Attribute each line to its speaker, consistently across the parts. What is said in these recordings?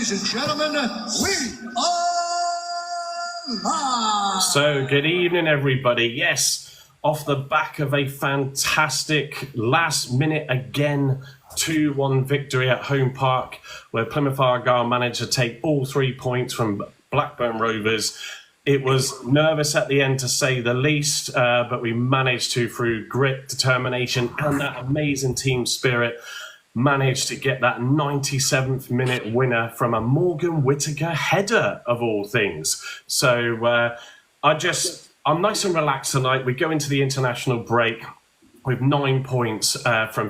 Speaker 1: Ladies and gentlemen, we are live!
Speaker 2: So, good evening, everybody. Yes, off the back of a fantastic last minute again 2-1 victory at Home Park, where Plymouth Argyle managed to take all 3 points from Blackburn Rovers. It was nervous at the end, to say the least, but we managed to, through grit, determination, and that amazing team spirit, managed to get that 97th minute winner from a Morgan Whittaker header, of all things. So I'm nice and relaxed tonight. We go into the international break with 9 points from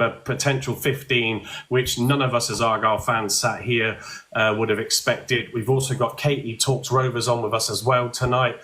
Speaker 2: a potential 15, which none of us as Argyle fans sat here would have expected. We've also got Katie Talks Rovers on with us as well tonight,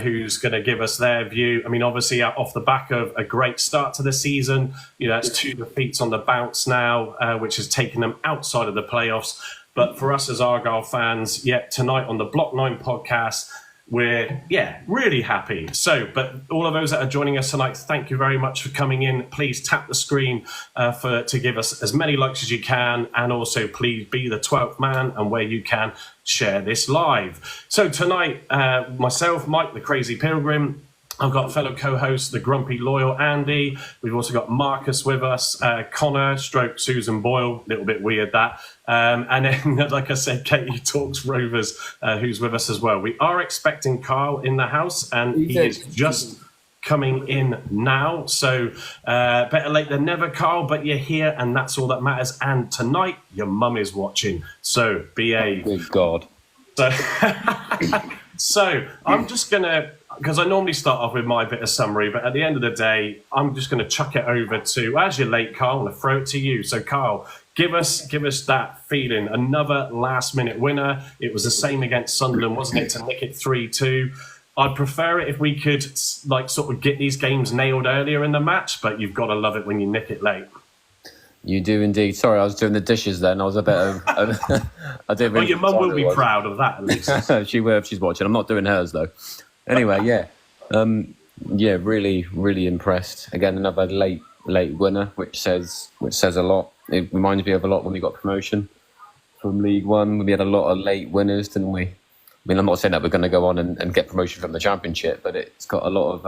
Speaker 2: who's going to give us their view. I mean, obviously, off the back of a great start to the season, that's 2 defeats on the bounce now, which has taken them outside of the playoffs. But for us as Argyle fans, tonight on the Block 9 podcast, we're really happy. So, but all of those that are joining us tonight, thank you very much for coming in. Please tap the screen to give us as many likes as you can, and also please be the 12th man, and where you can, share this live. So tonight, myself, Mike the Crazy Pilgrim, I've got fellow co-host, the Grumpy Loyal Andy. We've also got Marcus with us, Connor, stroke Susan Boyle, a little bit weird that. And then, like I said, Katie Talks Rovers, who's with us as well. We are expecting Carl in the house, and he is just coming in now. So better late than never, Carl, but you're here, and that's all that matters. And tonight, your mum is watching, so behave.
Speaker 3: Good God.
Speaker 2: So I'm just going to, because I normally start off with my bit of summary, but at the end of the day, I'm just going to chuck it over to, as you're late, Carl, I'm going to throw it to you. So, Carl, give us that feeling. Another last-minute winner. It was the same against Sunderland, wasn't it, to nick it 3-2. I'd prefer it if we could, sort of get these games nailed earlier in the match, but you've got to love it when you nick it late.
Speaker 3: You do indeed. Sorry, I was doing the dishes then. I was a bit I didn't really.
Speaker 2: Well, your mum will be proud of that, at least.
Speaker 3: She will if she's watching. I'm not doing hers, though. Anyway, really, really impressed. Again, another late winner, which says a lot. It reminds me of a lot when we got promotion from League One. We had a lot of late winners, didn't we? I mean, I'm not saying that we're going to go on and get promotion from the Championship, but it's got a lot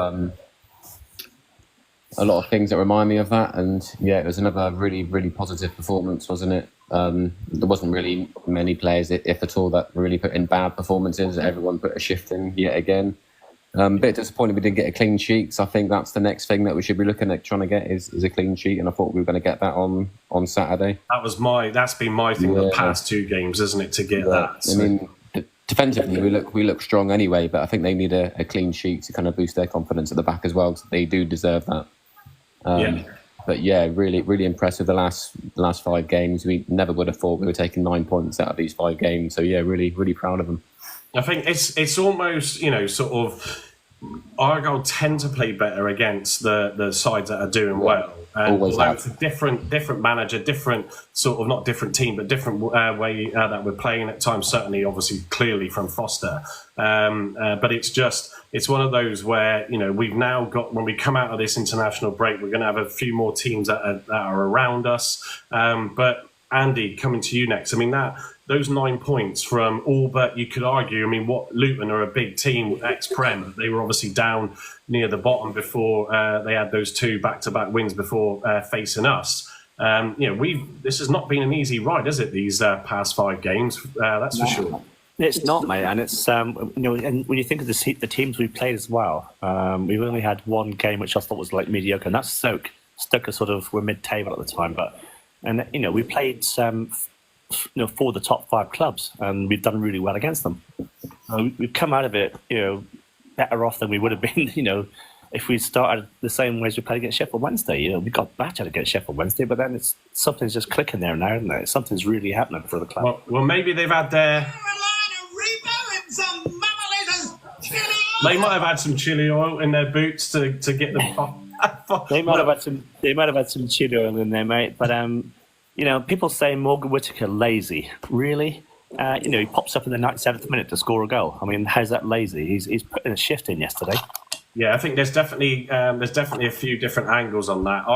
Speaker 3: of things that remind me of that. And it was another really, really positive performance, wasn't it? There wasn't really many players, if at all, that really put in bad performances. Everyone put a shift in yet again. A bit disappointed we didn't get a clean sheet. So I think that's the next thing that we should be looking at trying to get is a clean sheet. And I thought we were going to get that on Saturday.
Speaker 2: That's been my thing the past 2 games, isn't it, to get that? So.
Speaker 3: I mean, defensively we look strong anyway, but I think they need a clean sheet to kind of boost their confidence at the back as well. So they do deserve that. But really, really impressed with the last 5 games. We never would have thought we were taking 9 points out of these 5 games. So really, really proud of them.
Speaker 2: I think it's almost, sort of, Argyle tend to play better against the sides that are doing well. And
Speaker 3: always
Speaker 2: although it's a different manager, different sort of, not different team, but different way that we're playing at times, certainly, obviously, clearly from Foster. But it's one of those where, we've now got, when we come out of this international break, we're going to have a few more teams that are around us. But Andy, coming to you next. I mean, those 9 points from all but, you could argue, I mean, what Luton are a big team, ex-Prem. They were obviously down near the bottom before they had those 2 back-to-back wins before facing us. This has not been an easy ride, has it, these past 5 games? That's for sure.
Speaker 4: It's not, mate, and it's and when you think of the teams we've played as well, we've only had 1 game which I thought was like mediocre, and that's Stoke. Stoke are sort of were mid-table at the time, and we played for the top 5 clubs, and we've done really well against them. We've come out of it, better off than we would have been, if we started the same way as we played against Sheffield Wednesday. We got battered against Sheffield Wednesday, but then something's just clicking there now, isn't it? Something's really happening for the club.
Speaker 2: Well, maybe they've had their. They might have had some chili oil in their boots to get them.
Speaker 4: They might have had some chili oil in there, mate. But people say Morgan Whittaker lazy. Really? He pops up in the 97th minute to score a goal. I mean, how's that lazy? He's putting a shift in yesterday. Yeah,
Speaker 2: I think there's definitely a few different angles on that.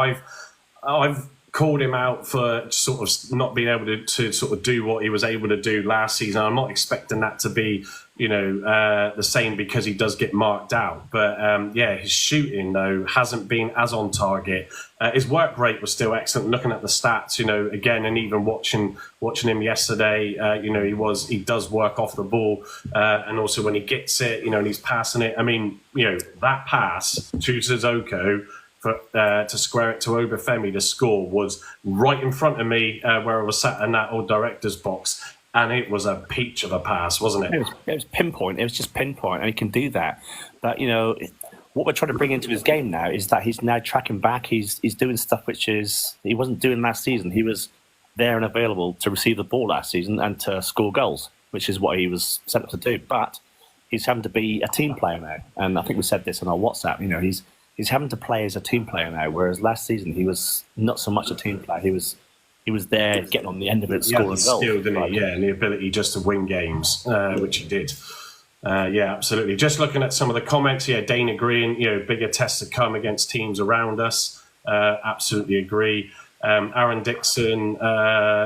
Speaker 2: I've called him out for sort of not being able to sort of do what he was able to do last season. I'm not expecting that to be, the same because he does get marked out. But his shooting though hasn't been as on target. His work rate was still excellent. Looking at the stats, again, and even watching him yesterday, he does work off the ball, and also when he gets it, and he's passing it. I mean, that pass to Sissoko to square it to Obafemi to score was right in front of me where I was sat in that old director's box. And it was a peach of a pass, wasn't it?
Speaker 4: It was pinpoint. It was just pinpoint, and he can do that. But what we're trying to bring into his game now is that he's now tracking back. He's doing stuff which he wasn't doing last season. He was there and available to receive the ball last season and to score goals, which is what he was set up to do. But he's having to be a team player now, and I think we said this on our WhatsApp. He's having to play as a team player now, whereas last season he was not so much a team player. He was there getting on the end of it, scoring goals.
Speaker 2: Still, didn't he? Yeah, and the ability just to win games, which he did. Yeah, absolutely. Just looking at some of the comments, Dane agreeing, bigger tests to come against teams around us. Absolutely agree. Aaron Dixon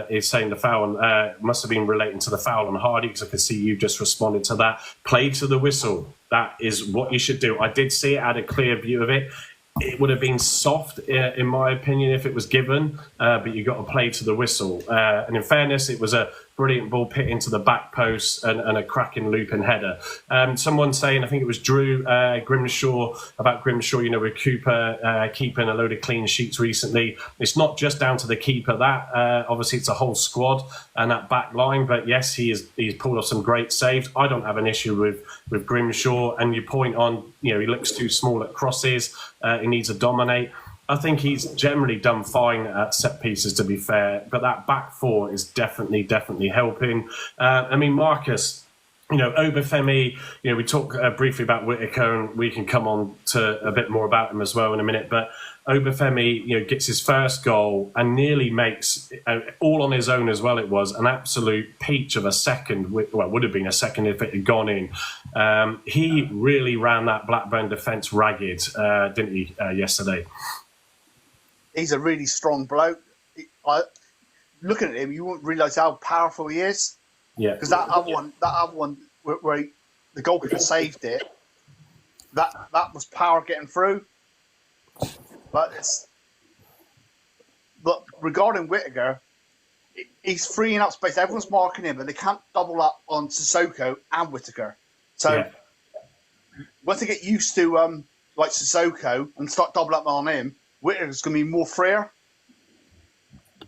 Speaker 2: is saying the foul must have been relating to the foul on Hardie, because I can see you just responded to that. Play to the whistle. That is what you should do. I did see it, I had a clear view of it. It would have been soft, in my opinion, if it was given, but you got to play to the whistle. And in fairness, it was a brilliant ball pit into the back post and a cracking looping header. Someone saying, I think it was Drew Grimshaw, with Cooper keeping a load of clean sheets recently. It's not just down to the keeper. That obviously it's a whole squad and that back line. But yes, he's pulled off some great saves. I don't have an issue with Grimshaw. And you point on, he looks too small at crosses. He needs to dominate. I think he's generally done fine at set pieces, to be fair, but that back four is definitely helping. Marcus, Obafemi, we talk briefly about Whittaker, and we can come on to a bit more about him as well in a minute, but Obafemi, gets his first goal and nearly makes, all on his own as well, it was an absolute peach of a second, would have been a second if it had gone in. He really ran that Blackburn defence ragged, didn't he, yesterday?
Speaker 5: He's a really strong bloke. Looking at him, you wouldn't realise how powerful he is.
Speaker 2: Yeah.
Speaker 5: Because that other one where the goalkeeper saved it, that was power getting through. But regarding Whittaker, he's freeing up space. Everyone's marking him, but they can't double up on Sissoko and Whittaker. So once they get used to like Sissoko and start double up on him, Whittaker's going to be more freer.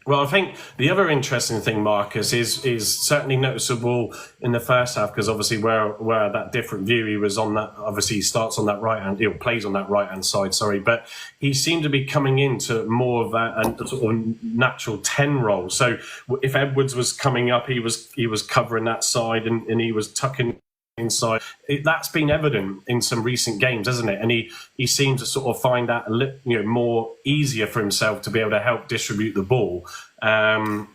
Speaker 2: Well, I think the other interesting thing, Marcus, is certainly noticeable in the first half, because obviously where that different view, he was on that, obviously he starts on that right hand, he plays on that right hand side, but he seemed to be coming into more of a sort of natural 10 role. So if Edwards was coming up, he was covering that side and he was tucking inside. That's been evident in some recent games, hasn't it? And he seems to sort of find that more easier for himself to be able to help distribute the ball.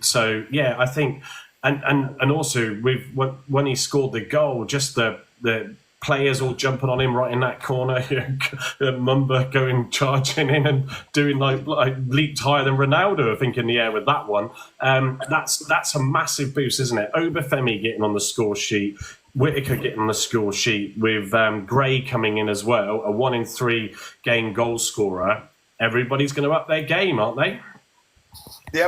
Speaker 2: So yeah, I think, and also with when he scored the goal, just the players all jumping on him right in that corner, Mumba going charging in and doing like leaped higher than Ronaldo, I think, in the air with that one. That's a massive boost, isn't it? Obafemi getting on the score sheet, Whittaker getting on the score sheet, with Gray coming in as well, a 1 in 3 game goal scorer. Everybody's going to up their game, aren't they?
Speaker 5: The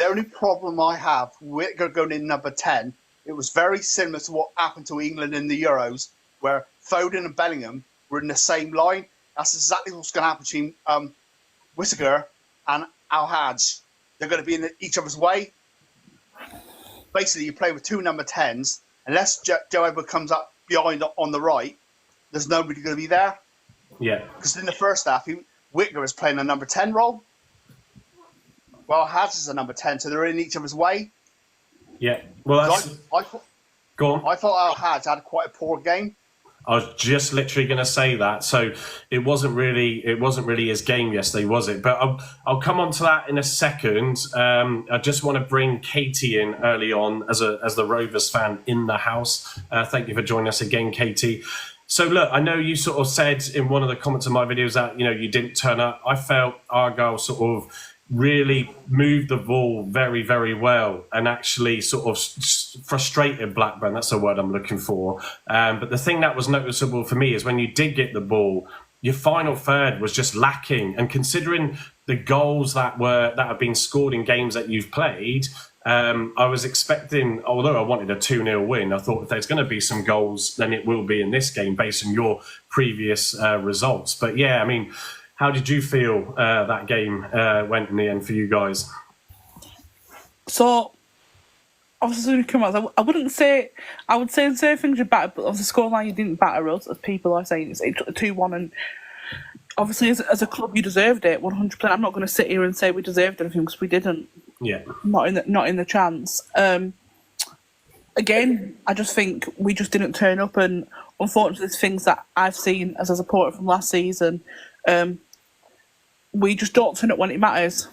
Speaker 5: only problem I have, Whittaker going in number 10, it was very similar to what happened to England in the Euros, where Foden and Bellingham were in the same line. That's exactly what's going to happen between Whittaker and Al-Hajj. They're going to be in each other's way. Basically, you play with 2 number 10s. Unless Joe Edwards comes up behind on the right, there's nobody going to be there.
Speaker 2: Yeah.
Speaker 5: Because in the first half, Whittaker is playing a number 10 role. Well, Al-Hajj is a number 10, so they're in each other's way. Yeah. Well, go on. I thought Al-Hajj had quite a poor game.
Speaker 2: I was just literally going to say that. So it wasn't really his game yesterday, was it? But I'll come on to that in a second. I just want to bring Katie in early on as the Rovers fan in the house. Thank you for joining us again, Katie. So look, I know you sort of said in one of the comments of my videos that you didn't turn up. I felt Argyle sort of really moved the ball very, very well and actually sort of frustrated Blackburn. That's the word I'm looking for. But the thing that was noticeable for me is when you did get the ball, your final third was just lacking. And considering the goals that have been scored in games that you've played, I was expecting, although I wanted a 2-0 win, I thought if there's going to be some goals, then it will be in this game based on your previous results. But yeah, I mean, how did you feel that game went in the end for you guys?
Speaker 6: So, obviously, I wouldn't say, I would say certain things you battered, but obviously, scoreline you didn't batter us, as people are saying. It's 2-1, and obviously, as a club, you deserved it 100%. I'm not going to sit here and say we deserved anything because we didn't.
Speaker 2: Yeah.
Speaker 6: Not in the chance. Again, I just think we just didn't turn up, and unfortunately, there's things that I've seen as a supporter from last season. We just don't turn up when it matters.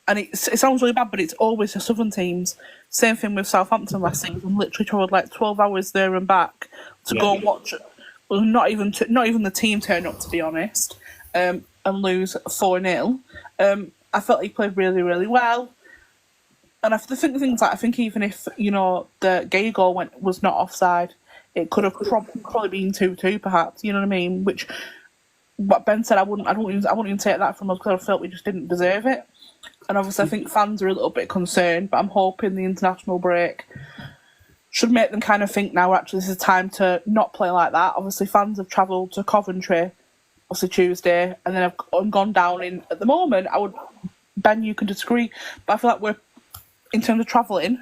Speaker 6: And it sounds really bad, but it's always the southern teams. Same thing with Southampton last season. Literally travelled like 12 hours there and back to go and watch. Well, not even the team turn up, to be honest, and lose 4-0. I felt he played really, really well. And I think even if the Gay goal was not offside, it could have probably been 2-2, perhaps. You know what I mean? Which, what Ben said, I wouldn't even take that from us because I felt we just didn't deserve it. And obviously, I think fans are a little bit concerned, but I'm hoping the international break should make them kind of think now, actually, this is time to not play like that. Obviously, fans have travelled to Coventry, obviously Tuesday, and then have gone down in, at the moment, Ben, you can disagree, but I feel like in terms of travelling,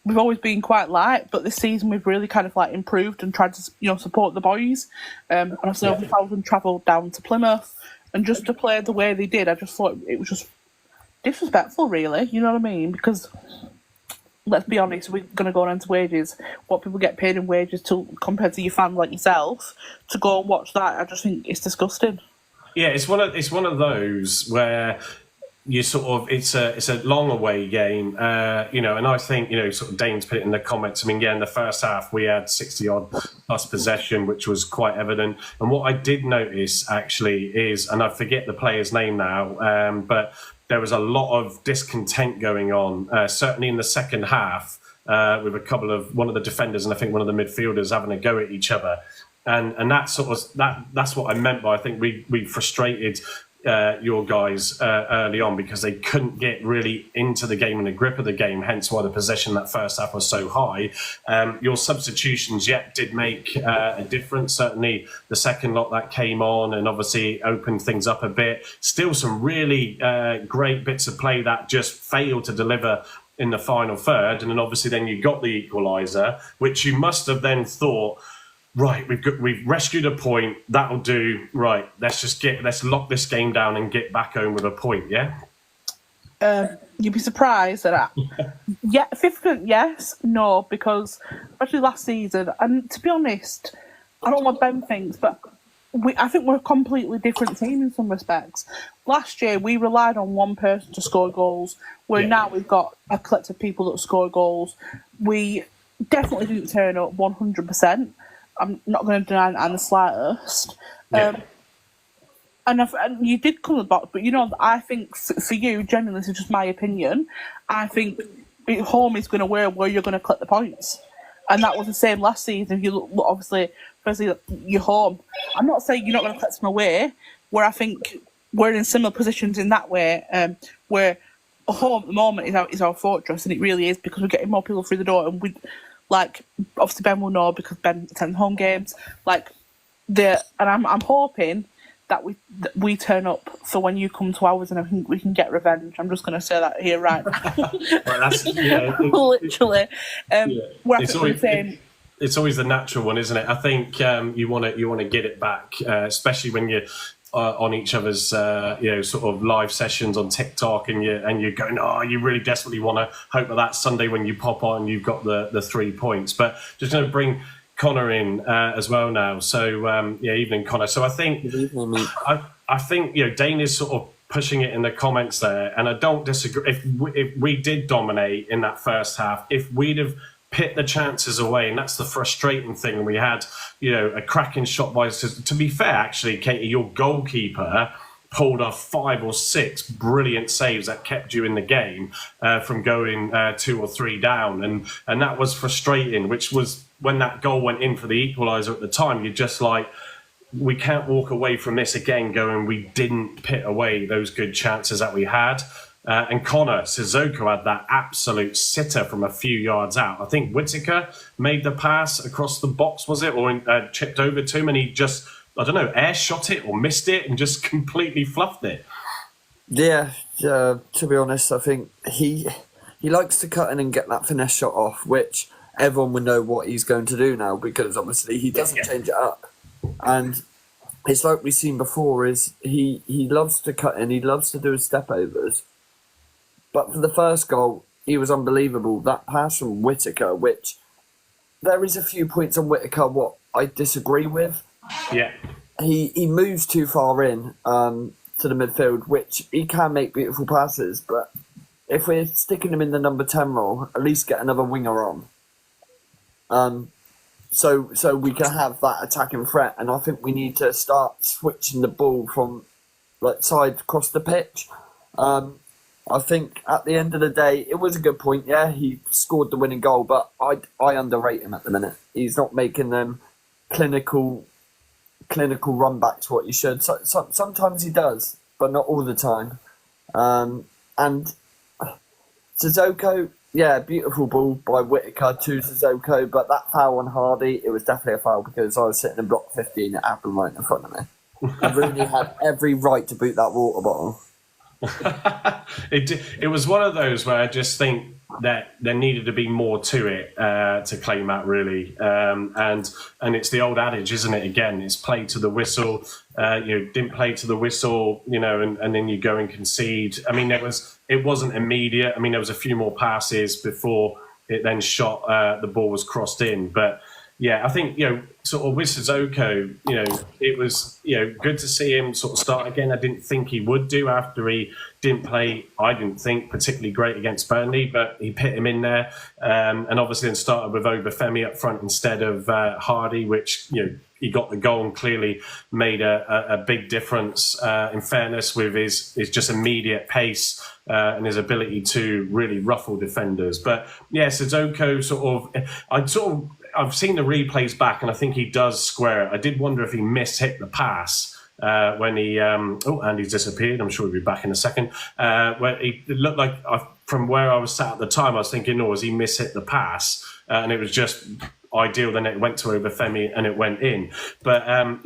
Speaker 6: we've always been quite light, but this season we've really kind of improved and tried to support the boys. And obviously, over 1,000 travelled down to Plymouth, and just to play the way they did, I just thought it was just disrespectful, really. You know what I mean? Because let's be honest, we're going to go on to wages. What people get paid in wages compared to your fans like yourself to go and watch that, I just think it's disgusting.
Speaker 2: Yeah, it's one of those where you sort of it's a long away game, and I think sort of Dane's put it in the comments. I mean, yeah, in the first half we had 60-odd plus possession, which was quite evident. And what I did notice actually is, and I forget the player's name now, but there was a lot of discontent going on, certainly in the second half, with one of the defenders and I think one of the midfielders having a go at each other, and that's what I meant by I think we frustrated your guys early on because they couldn't get really into the game and the grip of the game, hence why the possession that first half was so high. Your substitutions did make a difference. Certainly the second lot that came on and obviously opened things up a bit. Still some really great bits of play that just failed to deliver in the final third, and then obviously then you got the equaliser, which you must have then thought, right, we've rescued a point. That'll do. Right, let's lock this game down and get back home with a point. Yeah.
Speaker 6: You'd be surprised at that. Yeah, 50%. Yes, no, because especially last season, and to be honest, I don't know what Ben thinks, but I think we're a completely different team in some respects. Last year, we relied on one person to score goals, where now we've got a collective of people that score goals. We definitely didn't turn up 100%. I'm not going to deny that in the slightest. And you did come to the box, but I think for you, genuinely, this is just my opinion, I think home is going to where you're going to collect the points. And that was the same last season. If you look, obviously, firstly, you're home. I'm not saying you're not going to collect them away, where I think we're in similar positions in that way, where home at the moment is our fortress, and it really is, because we're getting more people through the door, and obviously Ben will know because Ben attends home games. And I'm hoping that we turn up for when you come to ours, and I think we can get revenge. I'm just going to say that here right now.
Speaker 2: Well, that's,
Speaker 6: literally.
Speaker 2: It's always the natural one, isn't it? I think you want to get it back, especially when you're on each other's sort of live sessions on TikTok, and you're going, you really desperately want to hope that Sunday when you pop on you've got the 3 points. But just going to bring Connor in as well now. So evening, Connor. So I think I think Dane is sort of pushing it in the comments there, and I don't disagree. If we did dominate in that first half, if we'd have pit the chances away, and that's the frustrating thing. We had, a cracking shot by. To be fair, actually, Katie, your goalkeeper pulled off 5 or 6 brilliant saves that kept you in the game from going 2 or 3 down, and that was frustrating. Which was when that goal went in for the equaliser at the time. You're just like, we can't walk away from this again going, we didn't pit away those good chances that we had. And Connor Sissoko had that absolute sitter from a few yards out. I think Whittaker made the pass across the box, was it? Or chipped over to him, and he just, I don't know, air shot it or missed it and just completely fluffed it.
Speaker 7: Yeah, to be honest, I think he likes to cut in and get that finesse shot off, which everyone will know what he's going to do now, because obviously he doesn't change it up. And it's like we've seen before, is he loves to cut in, he loves to do his step overs. But for the first goal, he was unbelievable. That pass from Whittaker, which there is a few points on Whittaker what I disagree with.
Speaker 2: Yeah.
Speaker 7: He moves too far in to the midfield, which he can make beautiful passes. But if we're sticking him in the number 10 role, at least get another winger on. So we can have that attacking threat. And I think we need to start switching the ball from like side across the pitch. I think at the end of the day, it was a good point. Yeah, he scored the winning goal, but I underrate him at the minute. He's not making them clinical run back to what he should. So sometimes he does, but not all the time. And Sissoko, yeah, beautiful ball by Whittaker to Sissoko, but that foul on Hardie, it was definitely a foul because I was sitting in block 15, it happened right in front of me. I really had every right to boot that water bottle.
Speaker 2: It was one of those where I just think that there needed to be more to it to claim that, really, and it's the old adage, isn't it? Again, it's play to the whistle. Didn't play to the whistle, and then you go and concede. I mean, it wasn't immediate. I mean, there was a few more passes before it then shot. The ball was crossed in, but. Yeah, I think, sort of with Sissoko, it was, good to see him sort of start again. I didn't think he would do after he didn't play, I didn't think, particularly great against Burnley, but he put him in there. And obviously then started with Obafemi up front instead of Hardie, which, he got the goal and clearly made a big difference, in fairness, with his just immediate pace and his ability to really ruffle defenders. But, yeah, Sissoko I've seen the replays back, and I think he does square it. I did wonder if he mishit the pass when he... Andy's disappeared. I'm sure he'll be back in a second. Where it looked like, from where I was sat at the time, I was thinking, has he mishit the pass? And it was just ideal. Then it went to Obafemi and it went in. But,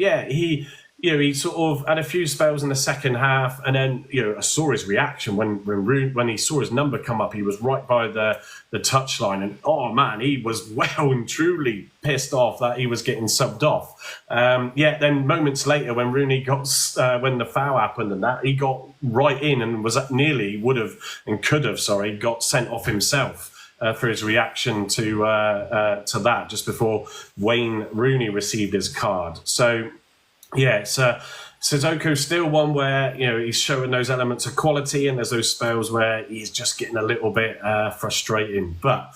Speaker 2: he sort of had a few spells in the second half, and then I saw his reaction when he saw his number come up. He was right by the touchline, and oh man, he was well and truly pissed off that he was getting subbed off. Then moments later, when Rooney got when the foul happened and that, he got right in and could have got sent off himself. For his reaction to that just before Wayne Rooney received his card. So. Yeah, it's Sissoko's still one where he's showing those elements of quality, and there's those spells where he's just getting a little bit frustrating. But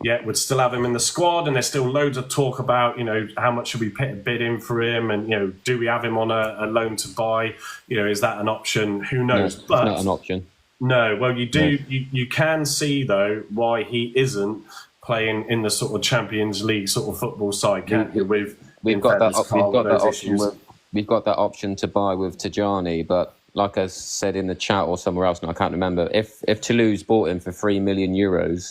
Speaker 2: yeah, we'd still have him in the squad, and there's still loads of talk about how much should we put a bid in for him, and do we have him on a loan to buy? Is that an option? Who knows?
Speaker 3: No,
Speaker 2: but
Speaker 3: it's not an option.
Speaker 2: No, well, you do. No. You can see though why he isn't playing in the sort of Champions League sort of football side, can't you?
Speaker 3: We've got that option. We've got that option to buy with Tajani, but like I said in the chat or somewhere else, and I can't remember, if Toulouse bought him for €3 million, and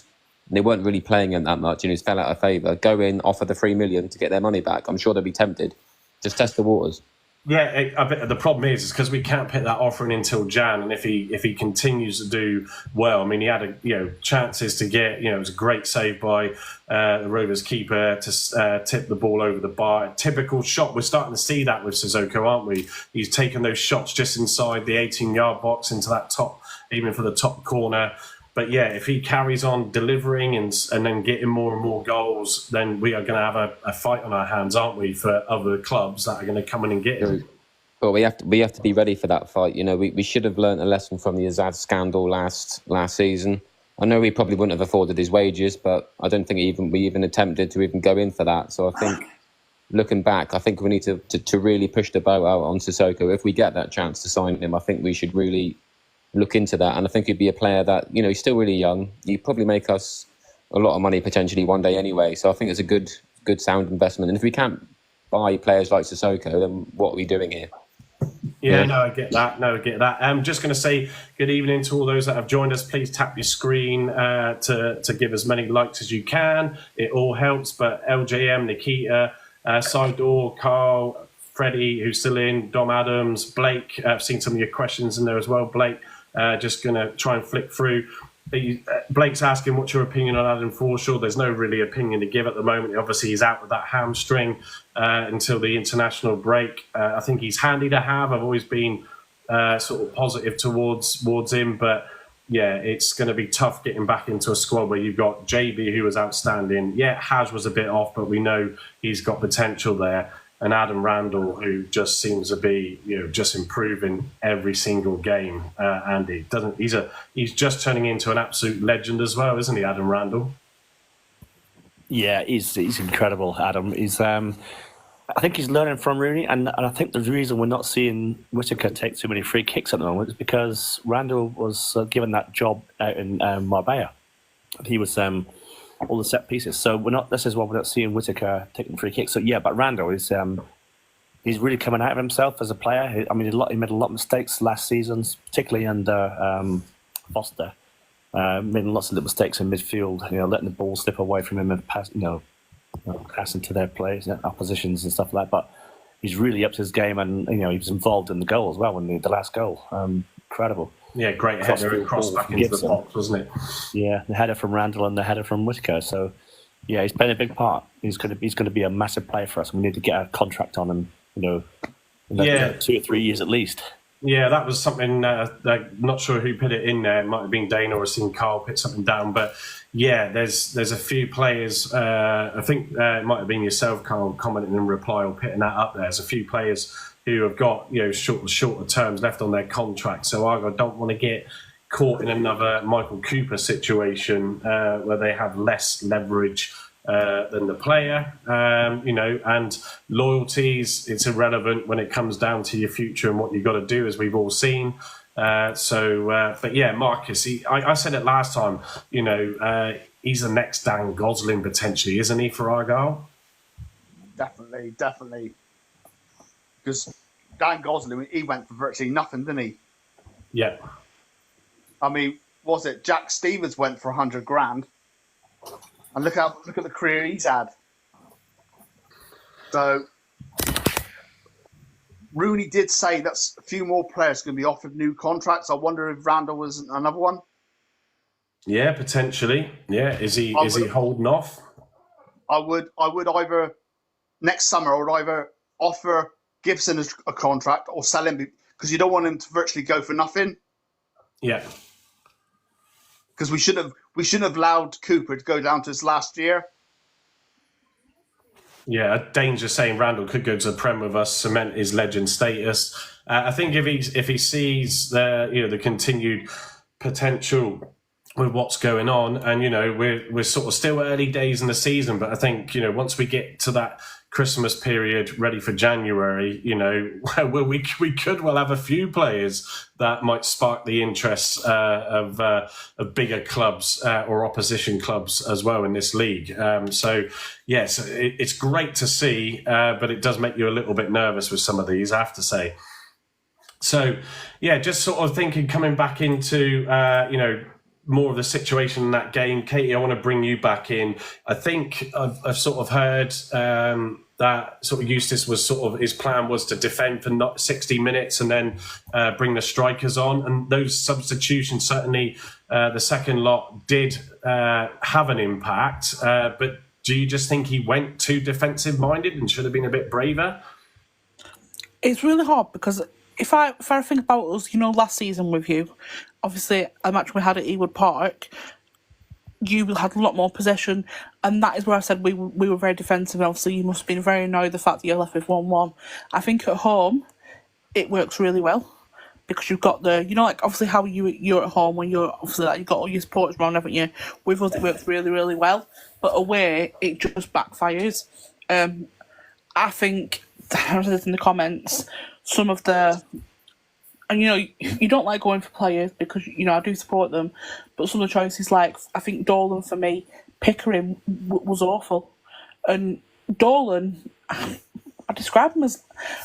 Speaker 3: they weren't really playing him that much, and he's fell out of favour, go in, offer the $3 million to get their money back. I'm sure they'll be tempted. Just test the waters.
Speaker 2: Yeah, I bet the problem is because we can't put that offer in until Jan, and if he continues to do well, I mean, he had chances to get, it was a great save by the Rovers keeper to tip the ball over the bar. Typical shot. We're starting to see that with Sissoko, aren't we? He's taken those shots just inside the 18-yard box into that top, even for the top corner. But yeah, if he carries on delivering and then getting more and more goals, then we are going to have a fight on our hands, aren't we, for other clubs that are going to come in and get him.
Speaker 3: Well, we have to be ready for that fight. We should have learnt a lesson from the Azad scandal last season. I know we probably wouldn't have afforded his wages, but I don't think we even attempted to even go in for that. So I think looking back, I think we need to really push the boat out on Sissoko. If we get that chance to sign him, I think we should really look into that. And I think he'd be a player that, he's still really young. He'd probably make us a lot of money potentially one day anyway. So I think it's a good sound investment. And if we can't buy players like Sissoko, then what are we doing here?
Speaker 2: Yeah, no, I get that. I'm just going to say good evening to all those that have joined us. Please tap your screen to give as many likes as you can. It all helps. But LJM, Nikita, Sidor, Carl, Freddie, who's still in, Dom Adams, Blake. I've seen some of your questions in there as well, Blake. Just going to try and flick through. Blake's asking, what's your opinion on Adam Forshaw? There's no really opinion to give at the moment. Obviously, he's out with that hamstring until the international break. I think he's handy to have. I've always been sort of positive towards him. But, yeah, it's going to be tough getting back into a squad where you've got JB, who was outstanding. Yeah, Haj was a bit off, but we know he's got potential there. And Adam Randall, who just seems to be, just improving every single game. Andy he's just turning into an absolute legend as well, isn't he, Adam Randall?
Speaker 4: Yeah, he's incredible, Adam. I think he's learning from Rooney, and I think the reason we're not seeing Whittaker take too many free kicks at the moment is because Randall was given that job out in Marbella. He was all the set pieces. So this is why we're not seeing Whittaker taking free kicks. So yeah, but Randall is he's really coming out of himself as a player. I mean, he made a lot of mistakes last season, particularly under Foster. Made lots of little mistakes in midfield. Letting the ball slip away from him and passing to their players, oppositions and stuff like that. But he's really upped his game, and he was involved in the goal as well. When the last goal, incredible.
Speaker 2: Yeah, great header cross back into the box, wasn't it?
Speaker 4: Yeah, the header from Randall and the header from Whittaker. So, yeah, he's playing a big part. He's going to be a massive player for us. We need to get a contract on him, in 2 or 3 years at least.
Speaker 2: Yeah, that was something. I'm not sure who put it in there. It might have been Dana or seen Carl put something down. But yeah, there's a few players. I think it might have been yourself, Carl, commenting in reply or putting that up there. There's a few players who have got shorter terms left on their contract. So I don't want to get caught in another Michael Cooper situation where they have less leverage than the player, and loyalties. It's irrelevant when it comes down to your future and what you've got to do, as we've all seen. But yeah, Marcus, I said it last time. He's the next Dan Gosling potentially, isn't he, for Argyle?
Speaker 5: Definitely. Because Dan Gosling, he went for virtually nothing, didn't he?
Speaker 2: Yeah.
Speaker 5: I mean, was it Jack Stevens went for 100 grand? And look at the career he's had. So Rooney did say that a few more players going to be offered new contracts. I wonder if Randall was another one.
Speaker 2: Yeah, potentially. Yeah, is he holding off?
Speaker 5: I would either next summer I would either offer Gibson a contract or sell him, because you don't want him to virtually go for nothing.
Speaker 2: Yeah.
Speaker 5: Because we shouldn't have allowed Cooper to go down to his last year.
Speaker 2: Yeah, a danger saying Randall could go to the Prem with us, cement his legend status. I think if he sees the continued potential with what's going on, and we're sort of still early days in the season, but I think once we get to that Christmas period, ready for January, we could well have a few players that might spark the interest of bigger clubs or opposition clubs as well in this league. So yes, it's great to see, but it does make you a little bit nervous with some of these, I have to say. So yeah, just sort of thinking, coming back into more of the situation in that game. Katie, I want to bring you back in. I think I've sort of heard that sort of Eustace was sort of, his plan was to defend for not 60 minutes and then bring the strikers on. And those substitutions, certainly the second lot did have an impact. But do you just think he went too defensive minded and should have been a bit braver?
Speaker 6: It's really hard because if I think about us, last season with you, obviously a match we had at Ewood Park, you had a lot more possession, and that is where I said we were very defensive. Obviously, you must have been very annoyed the fact that you're left with 1-1. I think at home, it works really well because you've got obviously how you're at home when you're obviously you've got all your supporters around, haven't you? With us, it works really, really well, but away, it just backfires. I think, I said this in the comments, some of the, and you don't like going for players because I do support them, but some of the choices, like I think Dolan for me, Pickering was awful, and Dolan, I describe him as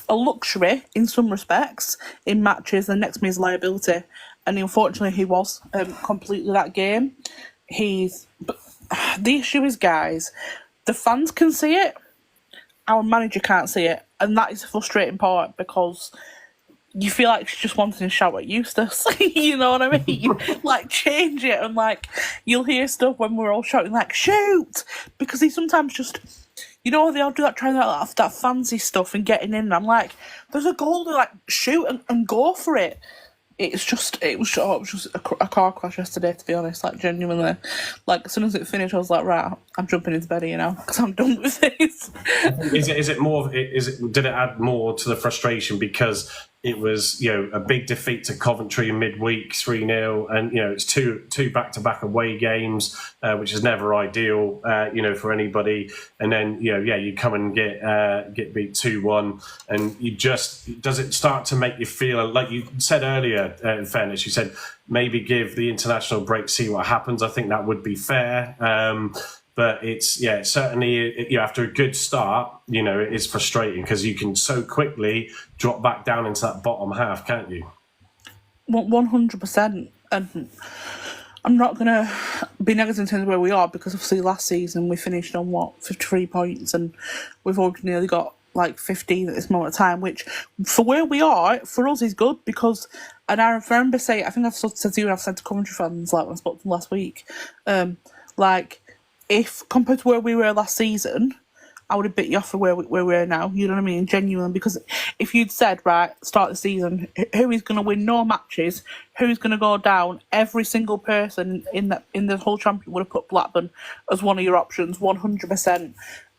Speaker 6: a luxury in some respects in matches, and next to me is liability, and unfortunately he was completely that game. But the issue is, guys, the fans can see it, our manager can't see it, and that is the frustrating part because you feel like she's just wanting to shout at Eustace. You know what I mean? Like, change it, and like you'll hear stuff when we're all shouting like "shoot," because he sometimes just, they all do that, trying that fancy stuff and getting in. And I'm like, there's a goal to like shoot and go for it. It was just a car crash yesterday, to be honest. Like, genuinely, like as soon as it finished, I was like, right, I'm jumping into bed, because I'm done with this.
Speaker 2: Is it more? Did it add more to the frustration because it was a big defeat to Coventry in midweek, 3-0, and it's two back-to-back away games, which is never ideal, for anybody. And then you come and get beat 2-1, and does it start to make you feel like you said earlier? In fairness, you said maybe give the international break, see what happens. I think that would be fair. But it's certainly after a good start, it is frustrating because you can so quickly drop back down into that bottom half, can't you?
Speaker 6: 100%. And I'm not going to be negative in terms of where we are, because obviously last season we finished on 53 points, and we've already nearly got like 15 at this moment of time, which for where we are, for us is good, because, and I remember saying, I think I've said to you, and I've said to Coventry fans, like when I spoke to them last week, if compared to where we were last season, I would have bit you off for where we're now. You know what I mean? Genuinely, because if you'd said, right, start the season, who is going to win no matches, who's going to go down, every single person in the whole championship would have put Blackburn as one of your options, 100%.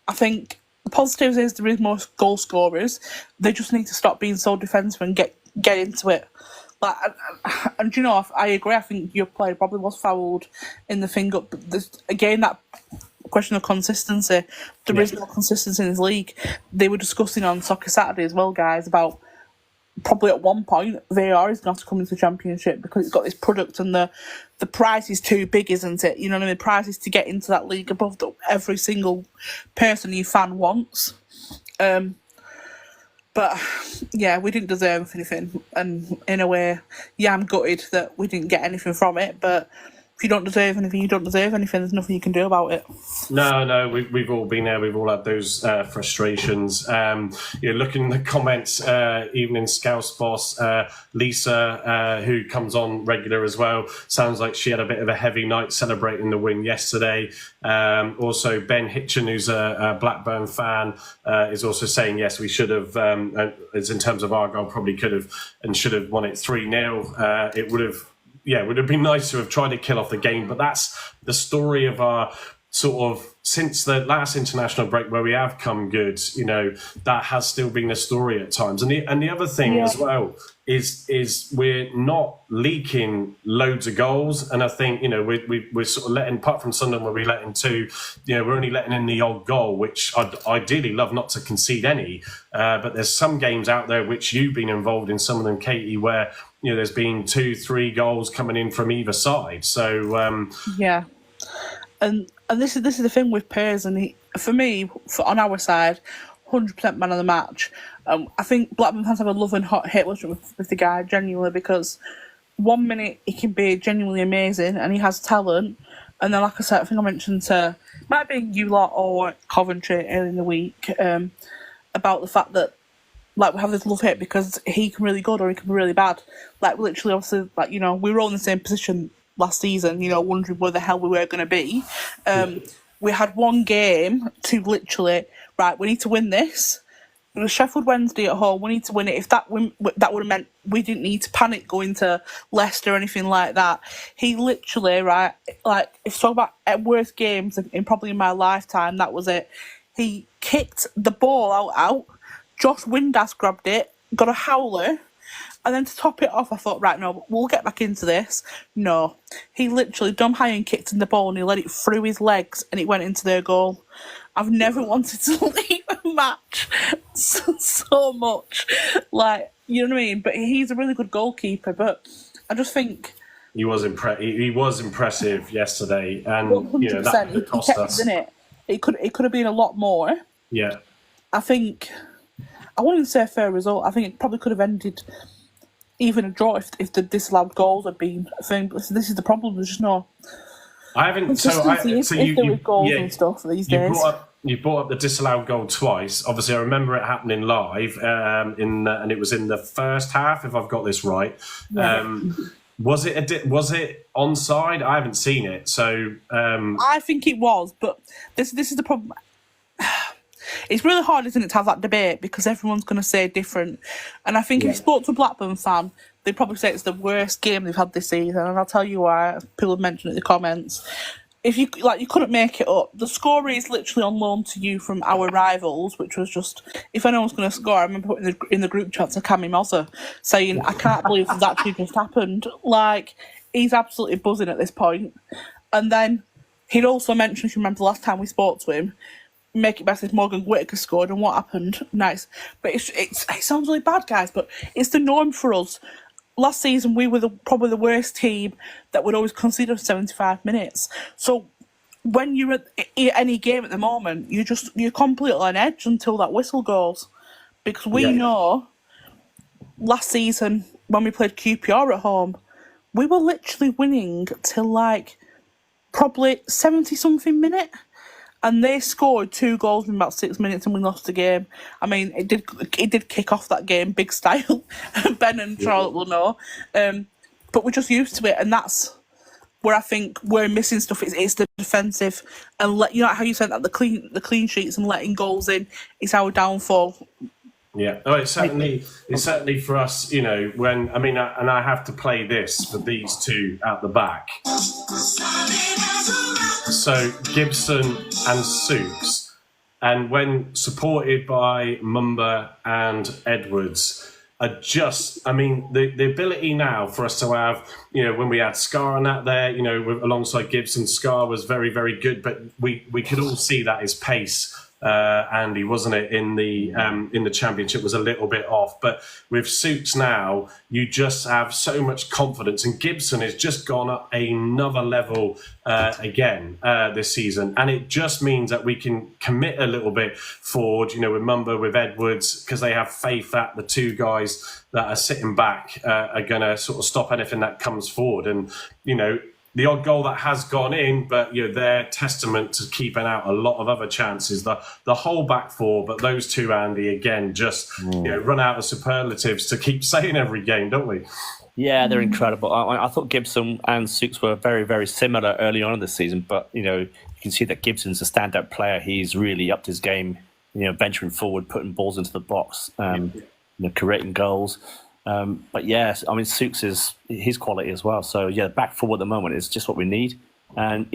Speaker 6: I think the positives is there is more goal scorers. They just need to stop being so defensive and get into it. And I agree. I think your player probably was fouled in the thing up. But again, that question of consistency. There is no consistency in this league. They were discussing on Soccer Saturday as well, guys, about probably at one point VAR is going to have to come into the championship because it's got this product and the price is too big, isn't it? You know what I mean? The price is to get into that league above every single person your fan wants. But yeah, we didn't deserve anything, and in a way, I'm gutted that we didn't get anything from it. But if you don't deserve anything, you don't deserve anything. There's nothing you can do about it.
Speaker 2: No, we've all been there. We've all had those frustrations. Looking in the comments, Evening Scouse boss Lisa, who comes on regular as well, sounds like she had a bit of a heavy night celebrating the win yesterday. Also, Ben Hitchen, who's a Blackburn fan, is also saying, yes, we should have, as in terms of Argyle, probably could have and should have won it 3-0. It would have been nice to have tried to kill off the game, but that's the story of our sort of, since the last international break where we have come good, that has still been a story at times. And the other thing as well is we're not leaking loads of goals. And I think, we're sort of letting, apart from Sunderland where we let in 2, we're only letting in the odd goal, which I'd ideally love not to concede any. But there's some games out there which you've been involved in, some of them, Katie, where, there's been 2-3 goals coming in from either side. So,
Speaker 6: And this is the thing with Pears, and for me, on our side, 100% man of the match. I think Blackburn fans have a love and hate with the guy, genuinely, because 1 minute he can be genuinely amazing and he has talent, and then, like I said, I think I mentioned might be you lot or Coventry early in the week about the fact that we have this love hate because he can be really good or he can be really bad. Literally, obviously, we were all in the same position last season, wondering where the hell we were going to be. We had one game to literally, right, we need to win this. It was Sheffield Wednesday at home, we need to win it. If that would have meant we didn't need to panic going to Leicester or anything like that. He literally, right, if talk about worst games probably in my lifetime, that was it. He kicked the ball out. Josh Windass grabbed it, got a howler. And then to top it off, I thought, right, no, we'll get back into this. No. He literally dumb high and kicked in the ball and he let it through his legs and it went into their goal. I've never wanted to leave a match so much. Like, you know what I mean? But he's a really good goalkeeper. But I just think
Speaker 2: he was impressive yesterday, and
Speaker 6: 100%.
Speaker 2: that
Speaker 6: He
Speaker 2: cost
Speaker 6: kept
Speaker 2: us.
Speaker 6: us in it. It could have been a lot more.
Speaker 2: Yeah.
Speaker 6: I think I wouldn't say a fair result. I think it probably could have ended even a draw if the disallowed goals had been a thing. But this is the problem. There's just no
Speaker 2: I haven't.
Speaker 6: consistency if there were goals and stuff these days.
Speaker 2: You brought up the disallowed goal twice. Obviously, I remember it happening live, and it was in the first half, if I've got this right.
Speaker 6: Yeah.
Speaker 2: Was it onside? I haven't seen it, so
Speaker 6: I think it was, but this is the problem. It's really hard, isn't it, to have that debate because everyone's going to say different. And I think if you spoke to a Blackburn fan, they'd probably say it's the worst game they've had this season. And I'll tell you why. People have mentioned it in the comments. If you couldn't make it up. The scorer is literally on loan to you from our rivals, which was just, if anyone's going to score, I remember putting in the group chat to Cammy Mozza saying, I can't believe this actually just happened. Like, he's absolutely buzzing at this point. And then he'd also mentioned, if you remember the last time we spoke to him, make it best if Morgan Whittaker scored, and what happened? Nice. But it sounds really bad, guys, but it's the norm for us. Last season, we were probably the worst team that would always consider 75 minutes. So when you're at any game at the moment, you're completely on edge until that whistle goes. Because we know last season, when we played QPR at home, we were literally winning till like probably 70-something minute. And they scored 2 goals in about 6 minutes and we lost the game. I mean, it did kick off that game, big style. Ben and Charlotte will know. But we're just used to it. And that's where I think we're missing stuff. It's the defensive. And how you said that, the clean sheets and letting goals in is our downfall.
Speaker 2: Yeah, it's certainly for us, and I have to play this for these two at the back. So Gibson and Souks, and when supported by Mumba and Edwards, are just, the ability now for us to have, when we had Scar on that there, alongside Gibson, Scar was very, very good, but we could all see that his pace. Andy, wasn't it, in the championship was a little bit off, but with Souks now, you just have so much confidence, and Gibson has just gone up another level again this season, and it just means that we can commit a little bit forward, with Mumba, with Edwards, because they have faith that the two guys that are sitting back are going to sort of stop anything that comes forward, and the odd goal that has gone in, but they're testament to keeping out a lot of other chances. The whole back four, but those two, Andy, again, just run out of superlatives to keep saying every game, don't we?
Speaker 4: Yeah, they're incredible. I thought Gibson and Souks were very, very similar early on in the season, but you can see that Gibson's a standout player. He's really upped his game, venturing forward, putting balls into the box, creating goals. But yes, Souks is his quality as well. So back four at the moment is just what we need. And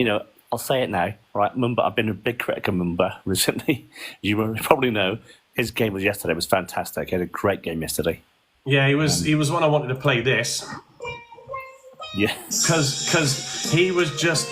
Speaker 4: I'll say it now, right? Mumba, I've been a big critic of Mumba recently. You probably know his game yesterday was fantastic. He had a great game yesterday.
Speaker 2: Yeah, he was one I wanted to play this.
Speaker 4: Yeah,
Speaker 2: because he was just.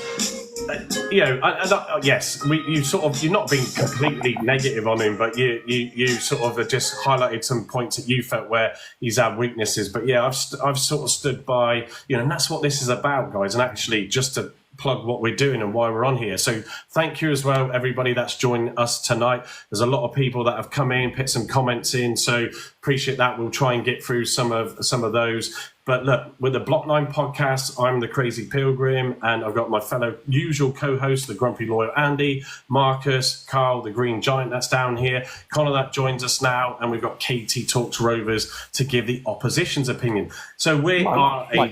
Speaker 2: Yes, you're not being completely negative on him, but you sort of just highlighted some points that you felt where he's had weaknesses. But I've sort of stood by, and that's what this is about, guys. And actually, just to plug what we're doing and why we're on here. So thank you as well, everybody that's joined us tonight. There's a lot of people that have come in, put some comments in, so appreciate that. We'll try and get through some of those. But look, with the Block 9 podcast, I'm the Crazy Pilgrim, and I've got my fellow usual co-hosts, the Grumpy Lawyer Andy, Marcus, Carl, the Green Giant that's down here, Connor that joins us now, and we've got Katie Talks Rovers to give the opposition's opinion. So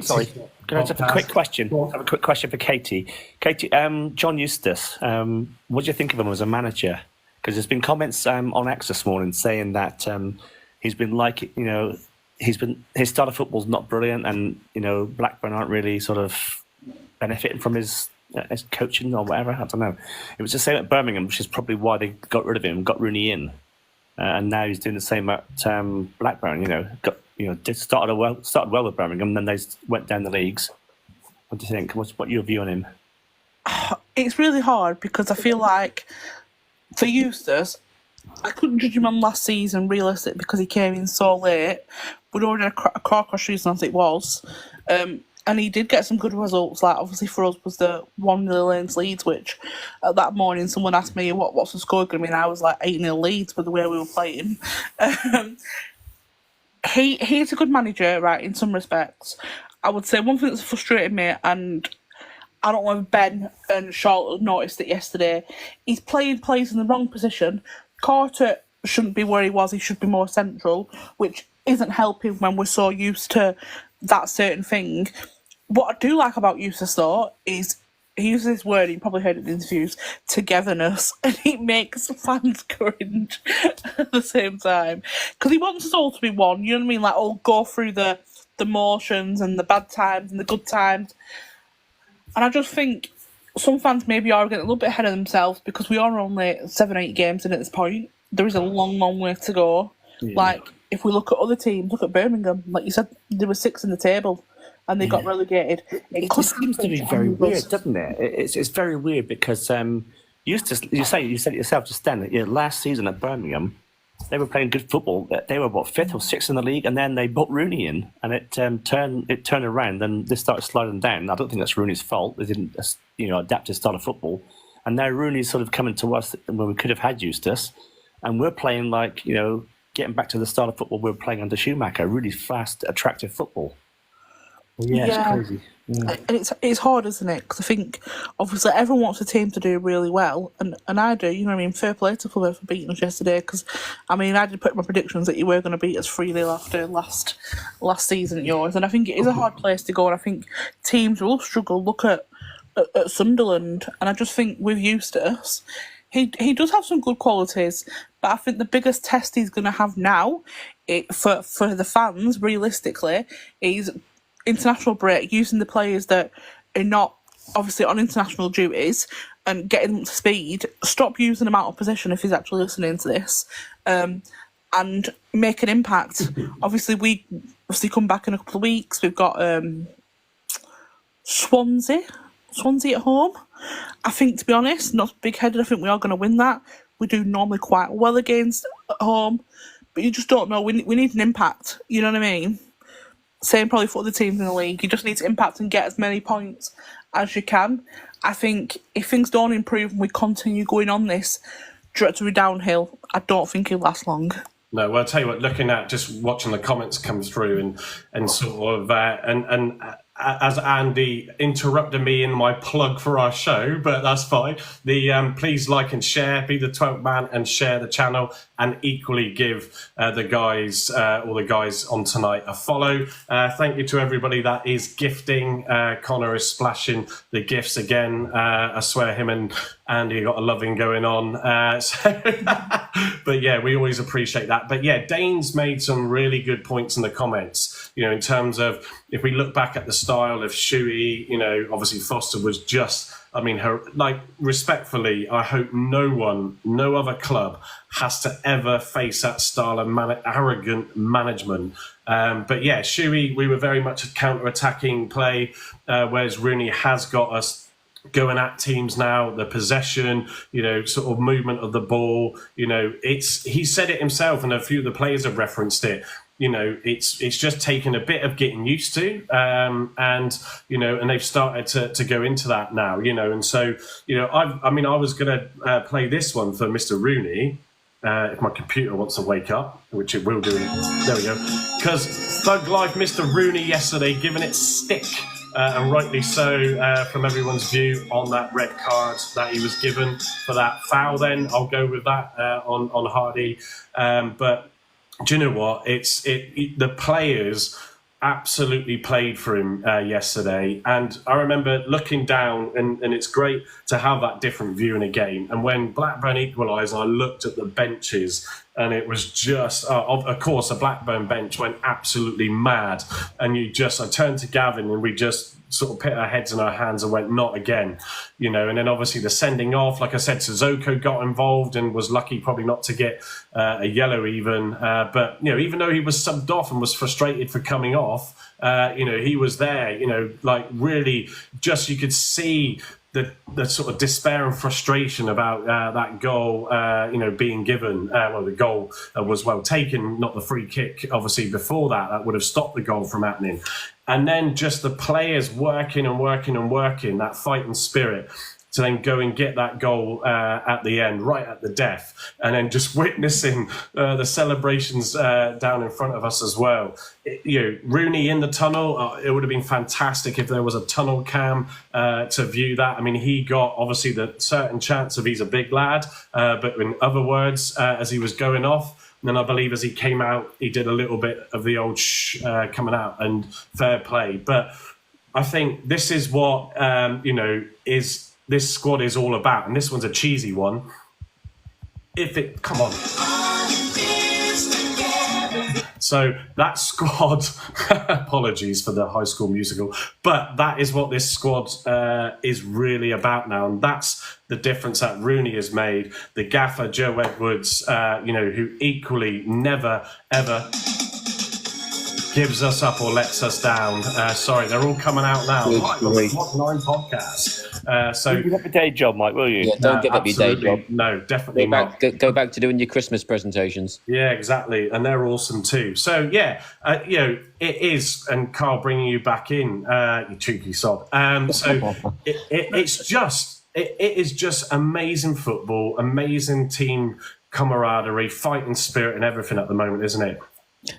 Speaker 4: sorry. Can I just have a quick question? I have a quick question for Katie. Katie, John Eustace, what do you think of him as a manager? Because there's been comments on X this morning saying that he's been his style of football's not brilliant, and Blackburn aren't really sort of benefiting from his coaching or whatever. I don't know. It was the same at Birmingham, which is probably why they got rid of him, got Rooney in, and now he's doing the same at Blackburn. Started well with Birmingham, then they went down the leagues. What do you think? What's your view on him?
Speaker 6: It's really hard because I feel like for Eustace, I couldn't judge him on last season realistic because he came in so late. We'd already had a car crash season as it was. And he did get some good results. Like, obviously for us was the 1-0 Lanes Leeds, which at that morning someone asked me what's the score going to be, and I was like 8-0 Leeds with the way we were playing. He's a good manager, right, in some respects. I would say one thing that's frustrated me, and I don't know if Ben and Charlotte noticed it yesterday, he's playing players in the wrong position. Carter shouldn't be where he was, he should be more central, which isn't helping when we're so used to that certain thing. What I do like about Eustace, though, is he uses this word, you probably heard it in interviews, togetherness, and it makes fans cringe at the same time. Because he wants us all to be one, you know what I mean? Like, all go through the motions and the bad times and the good times. And I just think some fans maybe are getting a little bit ahead of themselves because we are only 7-8 games in at this point. There is a long, long way to go. Yeah. Like, if we look at other teams, look at Birmingham, like you said, there were 6 in the table and they got relegated.
Speaker 4: It seems to be very weird, doesn't it? It's very weird because you said it yourself just then, last season at Birmingham, they were playing good football. They were, 5th or 6th in the league, and then they brought Rooney in, and it turned around, and they started sliding down. I don't think that's Rooney's fault. They didn't, adapt to style of football. And now Rooney's sort of coming to us when we could have had Eustace, and we're playing like, getting back to the style of football we were playing under Schumacher, really fast, attractive football. Yeah, it's crazy. Yeah.
Speaker 6: And it's hard, isn't it? Because I think, obviously, everyone wants a team to do really well, and I do, fair play to Plymouth for beating us yesterday, because, I did put my predictions that you were going to beat us 3-0 after last season at yours, and I think it is a hard place to go, and I think teams will struggle. Look at Sunderland, and I just think with Eustace, he does have some good qualities, but I think the biggest test he's going to have now, for the fans, realistically, is international break, using the players that are not obviously on international duties and getting them to speed. Stop using them out of position if he's actually listening to this, and make an impact. Obviously, we come back in a couple of weeks. We've got Swansea at home. I think, to be honest, not big-headed, I think we are going to win that. We do normally quite well against at home, but you just don't know. We need an impact, you know what I mean? Same probably for other teams in the league. You just need to impact and get as many points as you can. I think if things don't improve and we continue going on this trajectory downhill, I don't think it'll last long.
Speaker 2: No, well, I'll tell you what, looking at just watching the comments come through and sort of, and as Andy interrupted me in my plug for our show, but that's fine. Please like and share, be the 12th man and share the channel, and equally give the guys on tonight a follow. Thank you to everybody that is gifting. Connor is splashing the gifts again. I swear him and Andy got a loving going on. But yeah, we always appreciate that. But yeah, Dane's made some really good points in the comments, in terms of, if we look back at the style of Shuey, obviously Foster was just, respectfully, I hope no other club has to ever face that style of arrogant management. But yeah, Shuey, we were very much a counter-attacking play, whereas Rooney has got us going at teams now, the possession, sort of movement of the ball, he said it himself, and a few of the players have referenced it. It's just taken a bit of getting used to, and they've started to go into that now, and so, I was going to play this one for Mr. Rooney, if my computer wants to wake up, which it will do. There we go. Because Thug Life Mr. Rooney yesterday giving it stick, and rightly so, from everyone's view, on that red card that he was given for that foul. Then I'll go with that on Hardie, but do you know what? The players absolutely played for him yesterday, and I remember looking down, and it's great to have that different view in a game. And when Blackburn equalised, I looked at the benches, and it was just, of course, the Blackburn bench went absolutely mad. And I turned to Gavin, and we just sort of put our heads in our hands and went, not again, and then obviously the sending off, like I said, Sissoko got involved and was lucky probably not to get a yellow even, but even though he was subbed off and was frustrated for coming off, he was there, really just, you could see the sort of despair and frustration about that goal, being given. The goal was well taken, not the free kick. Obviously, before that would have stopped the goal from happening. And then just the players working and working and working, that fighting spirit, to then go and get that goal at the end, right at the death, and then just witnessing the celebrations down in front of us as well. Rooney in the tunnel, it would have been fantastic if there was a tunnel cam to view that. I mean, he got obviously the certain chance of he's a big lad, but in other words, as he was going off, and then I believe as he came out, he did a little bit of the old coming out, and fair play. But I think this is what, this squad is all about, and this one's a cheesy one. Come on. So that squad, apologies for the High School Musical, but that is what this squad is really about now, and that's the difference that Rooney has made. The gaffer, Joe Edwards, who equally never, ever gives us up or lets us down. Sorry, they're all coming out now. Right, on the Block 9 podcast.
Speaker 4: Give up a day job, Mike, will you?
Speaker 3: Yeah, don't give up your day job.
Speaker 2: No, definitely not.
Speaker 3: Go back to doing your Christmas presentations.
Speaker 2: Yeah, exactly, and they're awesome too. So it is, and Carl bringing you back in, you cheeky sod. It is just amazing football, amazing team camaraderie, fighting spirit, and everything at the moment, isn't it?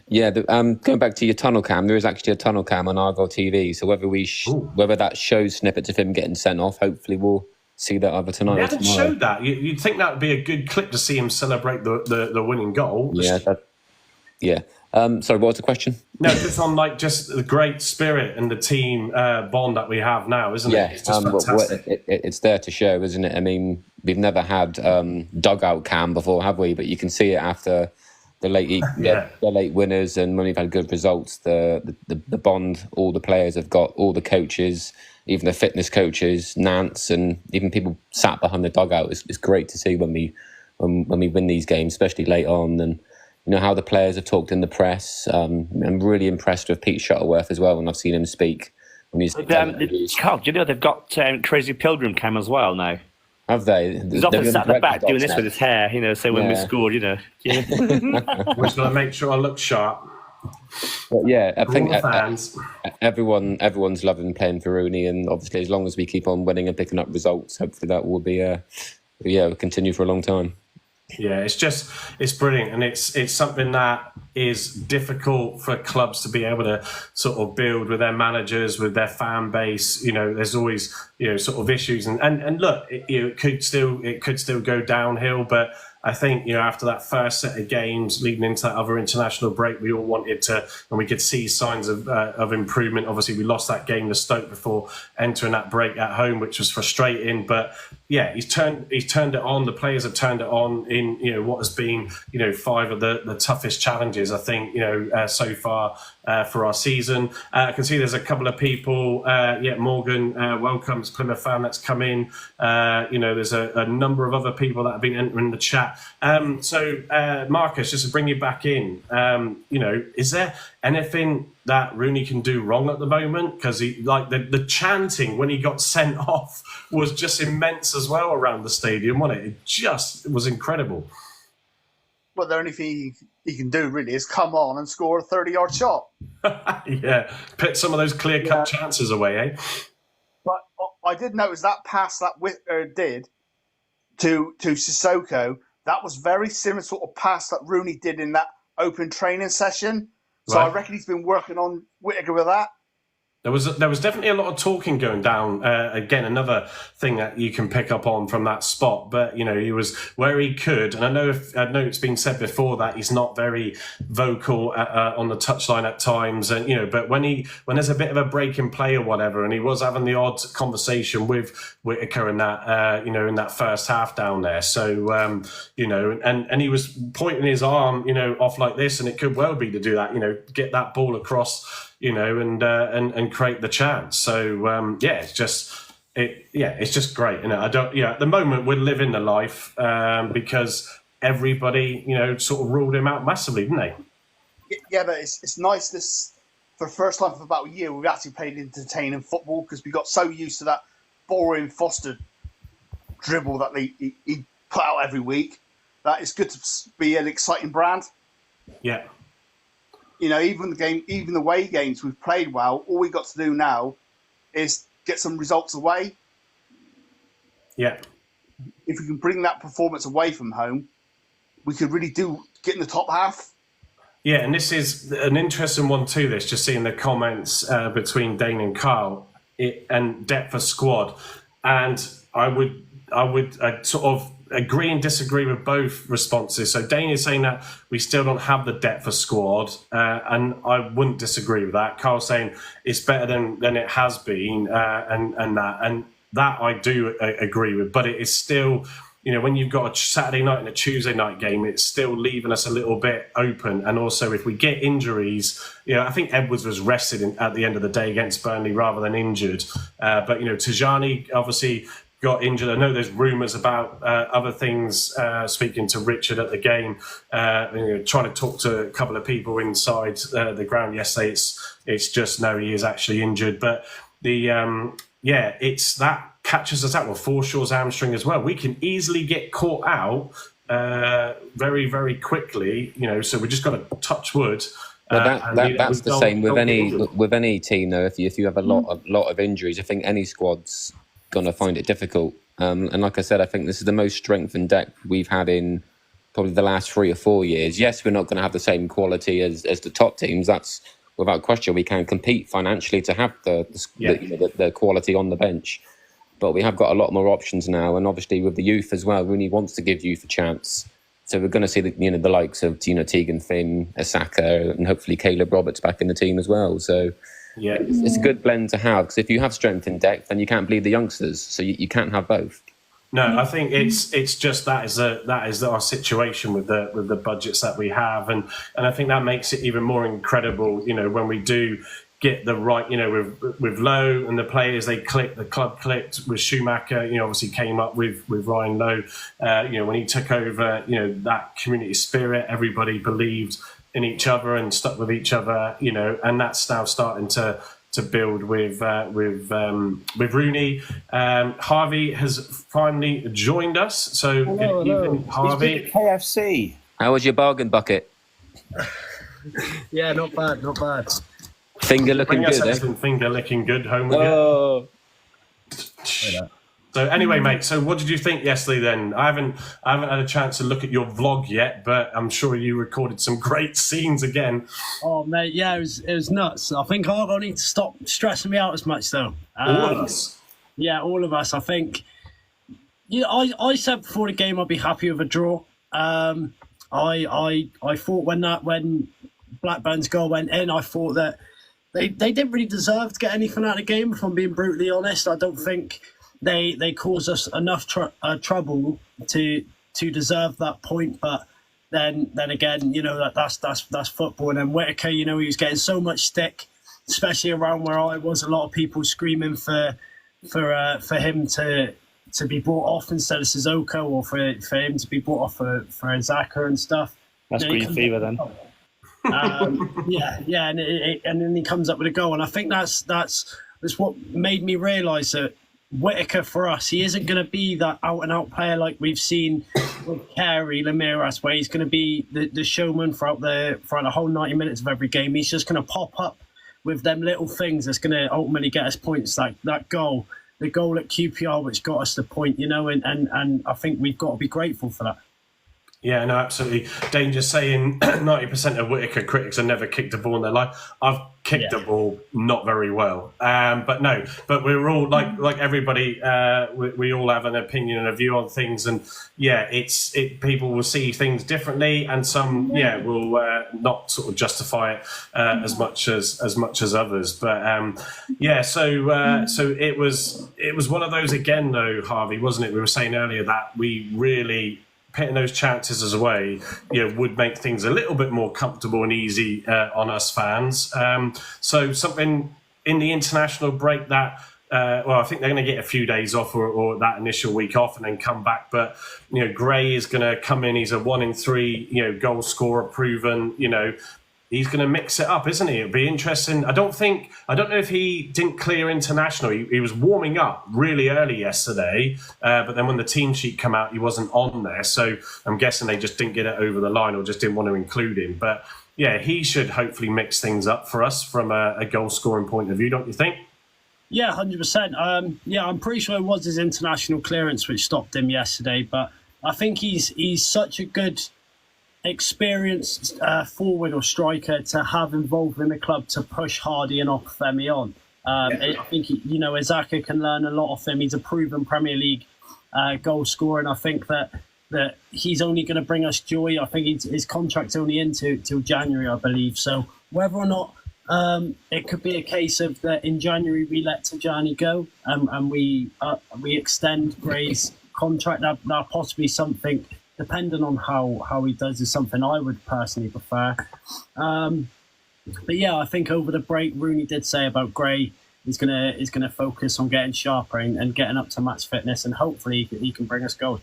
Speaker 3: Yeah, going back to your tunnel cam, there is actually a tunnel cam on Argyle TV. So whether that shows snippets of him getting sent off, hopefully we'll see that either tonight.
Speaker 2: They
Speaker 3: or
Speaker 2: haven't
Speaker 3: tomorrow.
Speaker 2: showed that. You'd think that would be a good clip to see him celebrate the winning goal.
Speaker 3: Yeah. Sorry, what was the question?
Speaker 2: No, just on just the great spirit and the team bond that we have now, isn't it? It's just fantastic.
Speaker 3: It's there to show, isn't it? I mean, we've never had dugout cam before, have we? But you can see it after the late winners, and when we've had good results, the bond all the players have got, all the coaches, even the fitness coaches, Nance, and even people sat behind the dugout. It's great to see when we win these games, especially late on, and how the players have talked in the press. I'm really impressed with Pete Shuttleworth as well when I've seen him speak.
Speaker 4: Carl, do you know they've got Crazy Pilgrim cam as well now?
Speaker 3: Have they?
Speaker 4: He's often sat at the back doing this with his hair, so when we scored,
Speaker 2: We're just going to make sure I look sharp.
Speaker 3: But yeah, I think
Speaker 2: fans.
Speaker 3: everyone's loving playing for Rooney, and obviously as long as we keep on winning and picking up results, hopefully that will be continue for a long time.
Speaker 2: Yeah, it's brilliant, and it's something that is difficult for clubs to be able to sort of build with their managers, with their fan base. There's always sort of issues, and look, it could still go downhill, but I think after that first set of games leading into that other international break, we all wanted to, and we could see signs of improvement. Obviously, we lost that game to Stoke before entering that break at home, which was frustrating. But yeah, he's turned it on. The players have turned it on in what has been 5 of the toughest challenges I think so far for our season. I can see there's a couple of people. Morgan welcomes Plymouth fan that's come in. There's a number of other people that have been entering the chat. Marcus, just to bring you back in, is there anything that Rooney can do wrong at the moment? Because the chanting when he got sent off was just immense as well around the stadium, wasn't it? It was incredible.
Speaker 5: Well, the only thing he can do really is come on and score a 30-yard shot.
Speaker 2: Yeah, put some of those clear-cut chances away, eh?
Speaker 5: But I did notice that pass that Whittaker did to Sissoko, that was very similar sort of pass that Rooney did in that open training session. So right. I reckon he's been working on Whittaker with that.
Speaker 2: There was definitely a lot of talking going down. Again, another thing that you can pick up on from that spot. But he was where he could, and I know it's been said before that he's not very vocal on the touchline at times, and but when there's a bit of a break in play or whatever, and he was having the odd conversation with Whittaker in that in that first half down there. So and he was pointing his arm off like this, and it could well be to do that. Get that ball across. And create the chance. So it's just great. At the moment we're living the life because everybody sort of ruled him out massively, didn't they?
Speaker 5: Yeah, but it's nice this for the first time for about a year we've actually played entertaining football because we got so used to that boring Foster dribble that he put out every week. That it's good to be an exciting brand.
Speaker 2: Yeah.
Speaker 5: You know, even the away games we've played well. All we got to do now is get some results away.
Speaker 2: Yeah.
Speaker 5: If we can bring that performance away from home, we could really get in the top half.
Speaker 2: Yeah, and this is an interesting one too. This just seeing the comments between Dane and Carl and depth of squad, and I would sort of agree and disagree with both responses. So Dane is saying that we still don't have the depth of squad, and I wouldn't disagree with that. Carl's saying it's better than it has been, and that I do agree with. But it is still, you know, when you've got a Saturday night and a Tuesday night game, it's still leaving us a little bit open. And also, if we get injuries, you know, I think Edwards was rested at the end of the day against Burnley rather than injured. But, you know, Tajani obviously got injured. I know there's rumours about other things, speaking to Richard at the game, you know, trying to talk to a couple of people inside the ground yesterday. It's just, no, he is actually injured. But it's that catches us out with Forshaw's hamstring as well. We can easily get caught out very, very quickly, you know, so we just got to touch wood.
Speaker 3: That's the same with any team though. If you have a lot of injuries, I think any squad's gonna find it difficult. And like I said, I think this is the most strengthened depth we've had in probably the last 3 or 4 years. Yes, we're not going to have the same quality as the top teams. That's without question. We can compete financially to have the quality on the bench, but we have got a lot more options now. And obviously with the youth as well, Rooney wants to give youth a chance. So we're going to see the likes of Tegan Finn, Asaka, and hopefully Caleb Roberts back in the team as well. So yeah, it's a good blend to have, because if you have strength in depth, then you can't bleed the youngsters. So you can't have both.
Speaker 2: No, I think it's just that is our situation with the budgets that we have, and I think that makes it even more incredible. You know, when we do get the right, you know, with Lowe and the players, the club clicked with Schumacher. You know, obviously came up with Ryan Lowe. You know, when he took over, you know, that community spirit, everybody believed in each other and stuck with each other. You know, and that's now starting to build with Rooney. Harvey has finally joined us. So
Speaker 8: hello.
Speaker 2: Good evening, Harvey.
Speaker 8: KFC.
Speaker 3: How was your bargain bucket?
Speaker 8: Yeah, not bad.
Speaker 3: Finger looking
Speaker 2: Bring us
Speaker 3: good,
Speaker 2: some finger licking good home
Speaker 3: Oh.
Speaker 2: again. So anyway, mate. So what did you think yesterday? Then I haven't had a chance to look at your vlog yet, but I'm sure you recorded some great scenes again.
Speaker 8: Oh, mate, yeah, it was nuts. I think I need to stop stressing me out as much, though.
Speaker 2: All of us.
Speaker 8: Yeah, all of us. I think. I said before the game I'd be happy with a draw. I thought when Blackburn's goal went in, I thought that they didn't really deserve to get anything out of the game. If I'm being brutally honest, I don't think they caused us enough trouble to deserve that point. But then again, you know, that's football. And then Whittaker, you know, he was getting so much stick, especially around where I was. A lot of people screaming for him to be brought off instead of Sissoko, or for him to be brought off for Zaka and stuff.
Speaker 4: That's green fever then.
Speaker 8: Yeah, and then he comes up with a goal, and I think that's what made me realise that Whittaker, for us, he isn't going to be that out-and-out player like we've seen with Carey, Lemiras, where he's going to be the showman throughout the whole 90 minutes of every game. He's just going to pop up with them little things that's going to ultimately get us points, like that goal, the goal at QPR, which got us the point, you know, and I think we've got to be grateful for that.
Speaker 2: Yeah, no, absolutely. Danger saying 90% of Whittaker critics have never kicked a ball in their life. I've kicked a ball not very well, but we're all like everybody. We all have an opinion and a view on things, and people will see things differently, and some will not sort of justify it as much as others. But so it was one of those again, though, Harvey, wasn't it? We were saying earlier that we really, hitting those chances as away, would make things a little bit more comfortable and easy on us fans. So something in the international break that, I think they're going to get a few days off or that initial week off and then come back. But, Gray is going to come in. He's a 1 in 3, goal scorer proven, he's going to mix it up, isn't he? It'll be interesting. I don't know if he didn't clear international. He was warming up really early yesterday, but then when the team sheet came out, he wasn't on there. So I'm guessing they just didn't get it over the line or just didn't want to include him. But yeah, he should hopefully mix things up for us from a goal scoring point of view, don't you think?
Speaker 8: Yeah, 100%. Yeah, I'm pretty sure it was his international clearance which stopped him yesterday, but I think he's such a good experienced forward or striker to have involved in the club to push Hardie and Obafemi on. I think Whittaker can learn a lot off him. He's a proven Premier League goal scorer, and I think that he's only going to bring us joy. I think his contract's only till January, I believe. So whether or not it could be a case of that in January we let Tajani go and we extend Gray's contract, that possibly something, depending on how he does, is something I would personally prefer. But yeah, I think over the break, Rooney did say about Gray, he's gonna focus on getting sharper and getting up to match fitness, and hopefully he can bring us goals.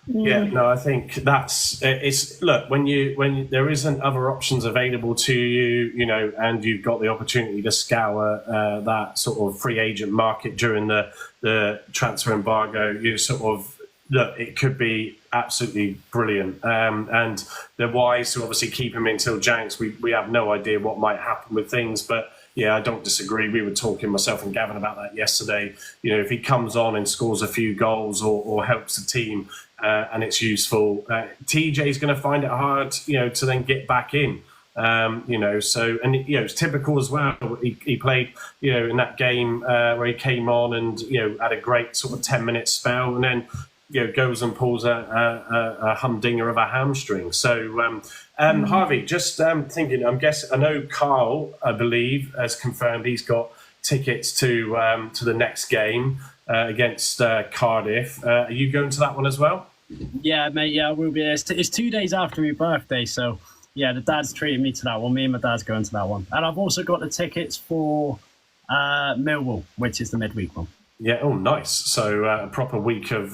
Speaker 2: Yeah, no, I think it's look, when there isn't other options available to you, and you've got the opportunity to scour that sort of free agent market during the transfer embargo, you sort of look, it could be absolutely brilliant. And they're wise to obviously keep him until Janks. We have no idea what might happen with things, but yeah, I don't disagree. We were talking, myself and Gavin, about that yesterday. If he comes on and scores a few goals or helps the team and it's useful, TJ's going to find it hard, to then get back in. So, and it's typical as well. He played, in that game where he came on and, had a great sort of 10-minute spell, and then, goes and pulls a humdinger of a hamstring. So, Harvey, just thinking, I know Carl, I believe, has confirmed he's got tickets to the next game against Cardiff. Are you going to that one as well?
Speaker 8: Yeah, mate. Yeah, I will be. It's 2 days after my birthday, so yeah, the dad's treating me to that one. Me and my dad's going to that one, and I've also got the tickets for Millwall, which is the midweek one.
Speaker 2: Yeah. Oh, nice. So a proper week of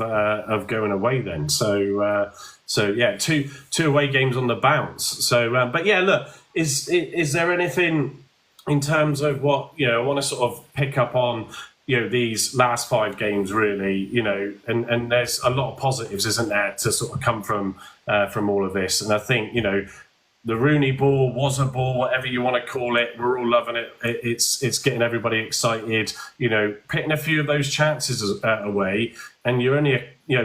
Speaker 2: going away then. So yeah, two away games on the bounce. So, but yeah, look, is there anything in terms of what I want to sort of pick up on? These last 5 games, really, and there's a lot of positives, isn't there, to sort of come from all of this. And I think the Rooney ball was a ball, whatever you want to call it. We're all loving it. It's getting everybody excited. Pitting a few of those chances away, and you're only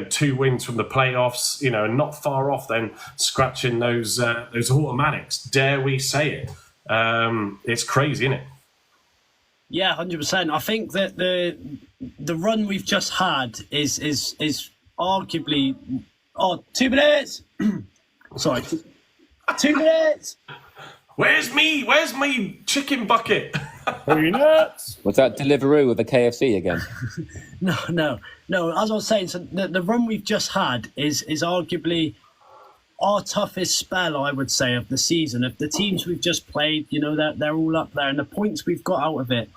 Speaker 2: 2 wins from the playoffs. And not far off then scratching those automatics. Dare we say it? It's crazy, isn't it?
Speaker 8: Yeah, 100%. I think that the run we've just had is arguably 2 minutes. Sorry. 2 minutes.
Speaker 2: Where's my chicken bucket?
Speaker 4: Are you nuts?
Speaker 3: Was that Deliveroo with the KFC again?
Speaker 8: No. As I was saying, so the run we've just had is arguably our toughest spell, I would say, of the season. Of the teams we've just played, they're all up there, and the points we've got out of it,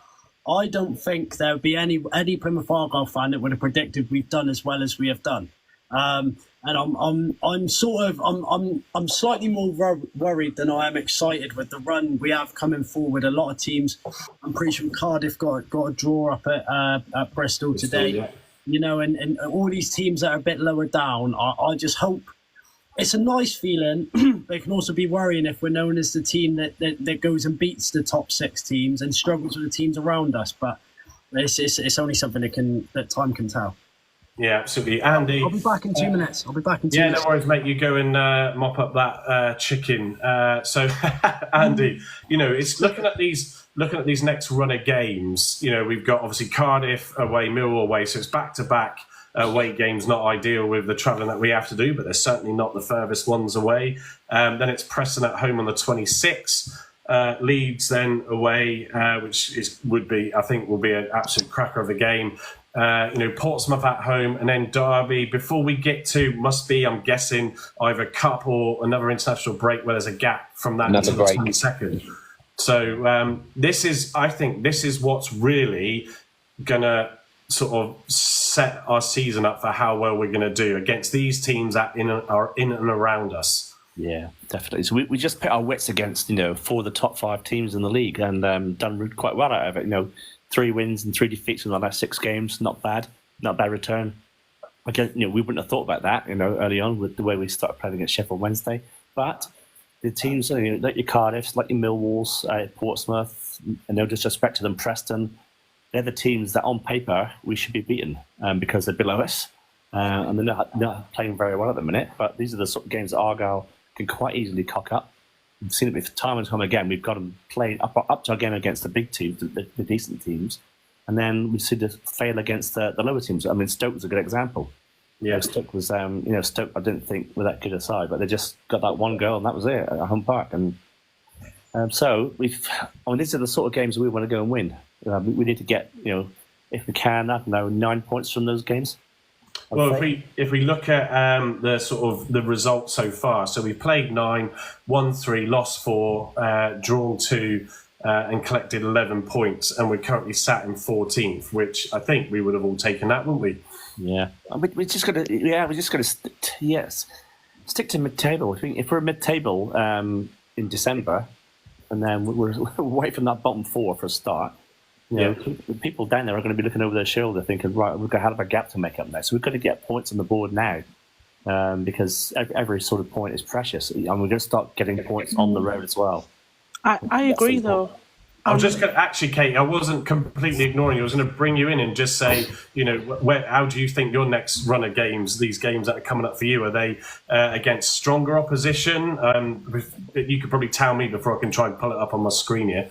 Speaker 8: I don't think there would be any Plymouth Argyle fan that would have predicted we've done as well as we have done. And I'm slightly more worried than I am excited with the run we have coming forward. A lot of teams, I'm pretty sure Cardiff got a draw up at Bristol today. Yeah. And all these teams that are a bit lower down, I just hope. It's a nice feeling. But it can also be worrying if we're known as the team that goes and beats the top 6 teams and struggles with the teams around us. But it's only something that time can tell.
Speaker 2: Yeah, absolutely. Andy,
Speaker 8: I'll be back in 2 minutes.
Speaker 2: Yeah, no worries, mate. You go and mop up that chicken. So, Andy, it's looking at these next run of games. We've got obviously Cardiff away, Millwall away, so it's back-to-back away games. Not ideal with the travelling that we have to do, but they're certainly not the furthest ones away. Then it's Preston at home on the 26th. Leeds then away, which will be an absolute cracker of a game. Portsmouth at home, and then Derby. Before we get to, must be, I'm guessing, either cup or another international break where there's a gap from that to the 22nd. So I think this is what's really gonna sort of set our season up for how well we're going to do against these teams that are in and around us.
Speaker 4: Yeah, definitely. So we just put our wits against, 4 of the top 5 teams in the league and done quite well out of it. 3 wins and 3 defeats in the last 6 games. Not bad return. Again, we wouldn't have thought about that, early on with the way we started playing against Sheffield Wednesday. But the teams, like your Cardiffs, like your Millwalls, Portsmouth, no disrespect to them, Preston, they're the teams that on paper we should be beating because they're below us. And they're not playing very well at the minute. But these are the sort of games that Argyle can quite easily cock up. We've seen it time and time again. We've got them playing up to again against the big teams, the decent teams. And then we see the fail against the lower teams. I mean, Stoke was a good example. Yeah, Stoke was, Stoke I didn't think were that good a side, but they just got that one goal and that was it at home park. And so these are the sort of games we want to go and win. We need to get, if we can, 9 points from those games.
Speaker 2: Well, if we look at the sort of the results so far, so we played 9, won 3, lost 4, drawn 2. And collected 11 points, and we're currently sat in 14th, which I think we would have all taken that, wouldn't we?
Speaker 4: Yeah, we just got to, stick to mid-table. If we're mid-table in December, and then we're away from that bottom 4 for a start, the people down there are going to be looking over their shoulder, thinking, right, we've got a hell of a gap to make up now. So we've got to get points on the board now, because every sort of point is precious, and we're going to start getting points on the road as well.
Speaker 6: I agree, though.
Speaker 2: I was just going to, actually, Kate, I wasn't completely ignoring you. I was going to bring you in and just say, how do you think your next run of games, these games that are coming up for you, are they against stronger opposition? You could probably tell me before I can try and pull it up on my screen here.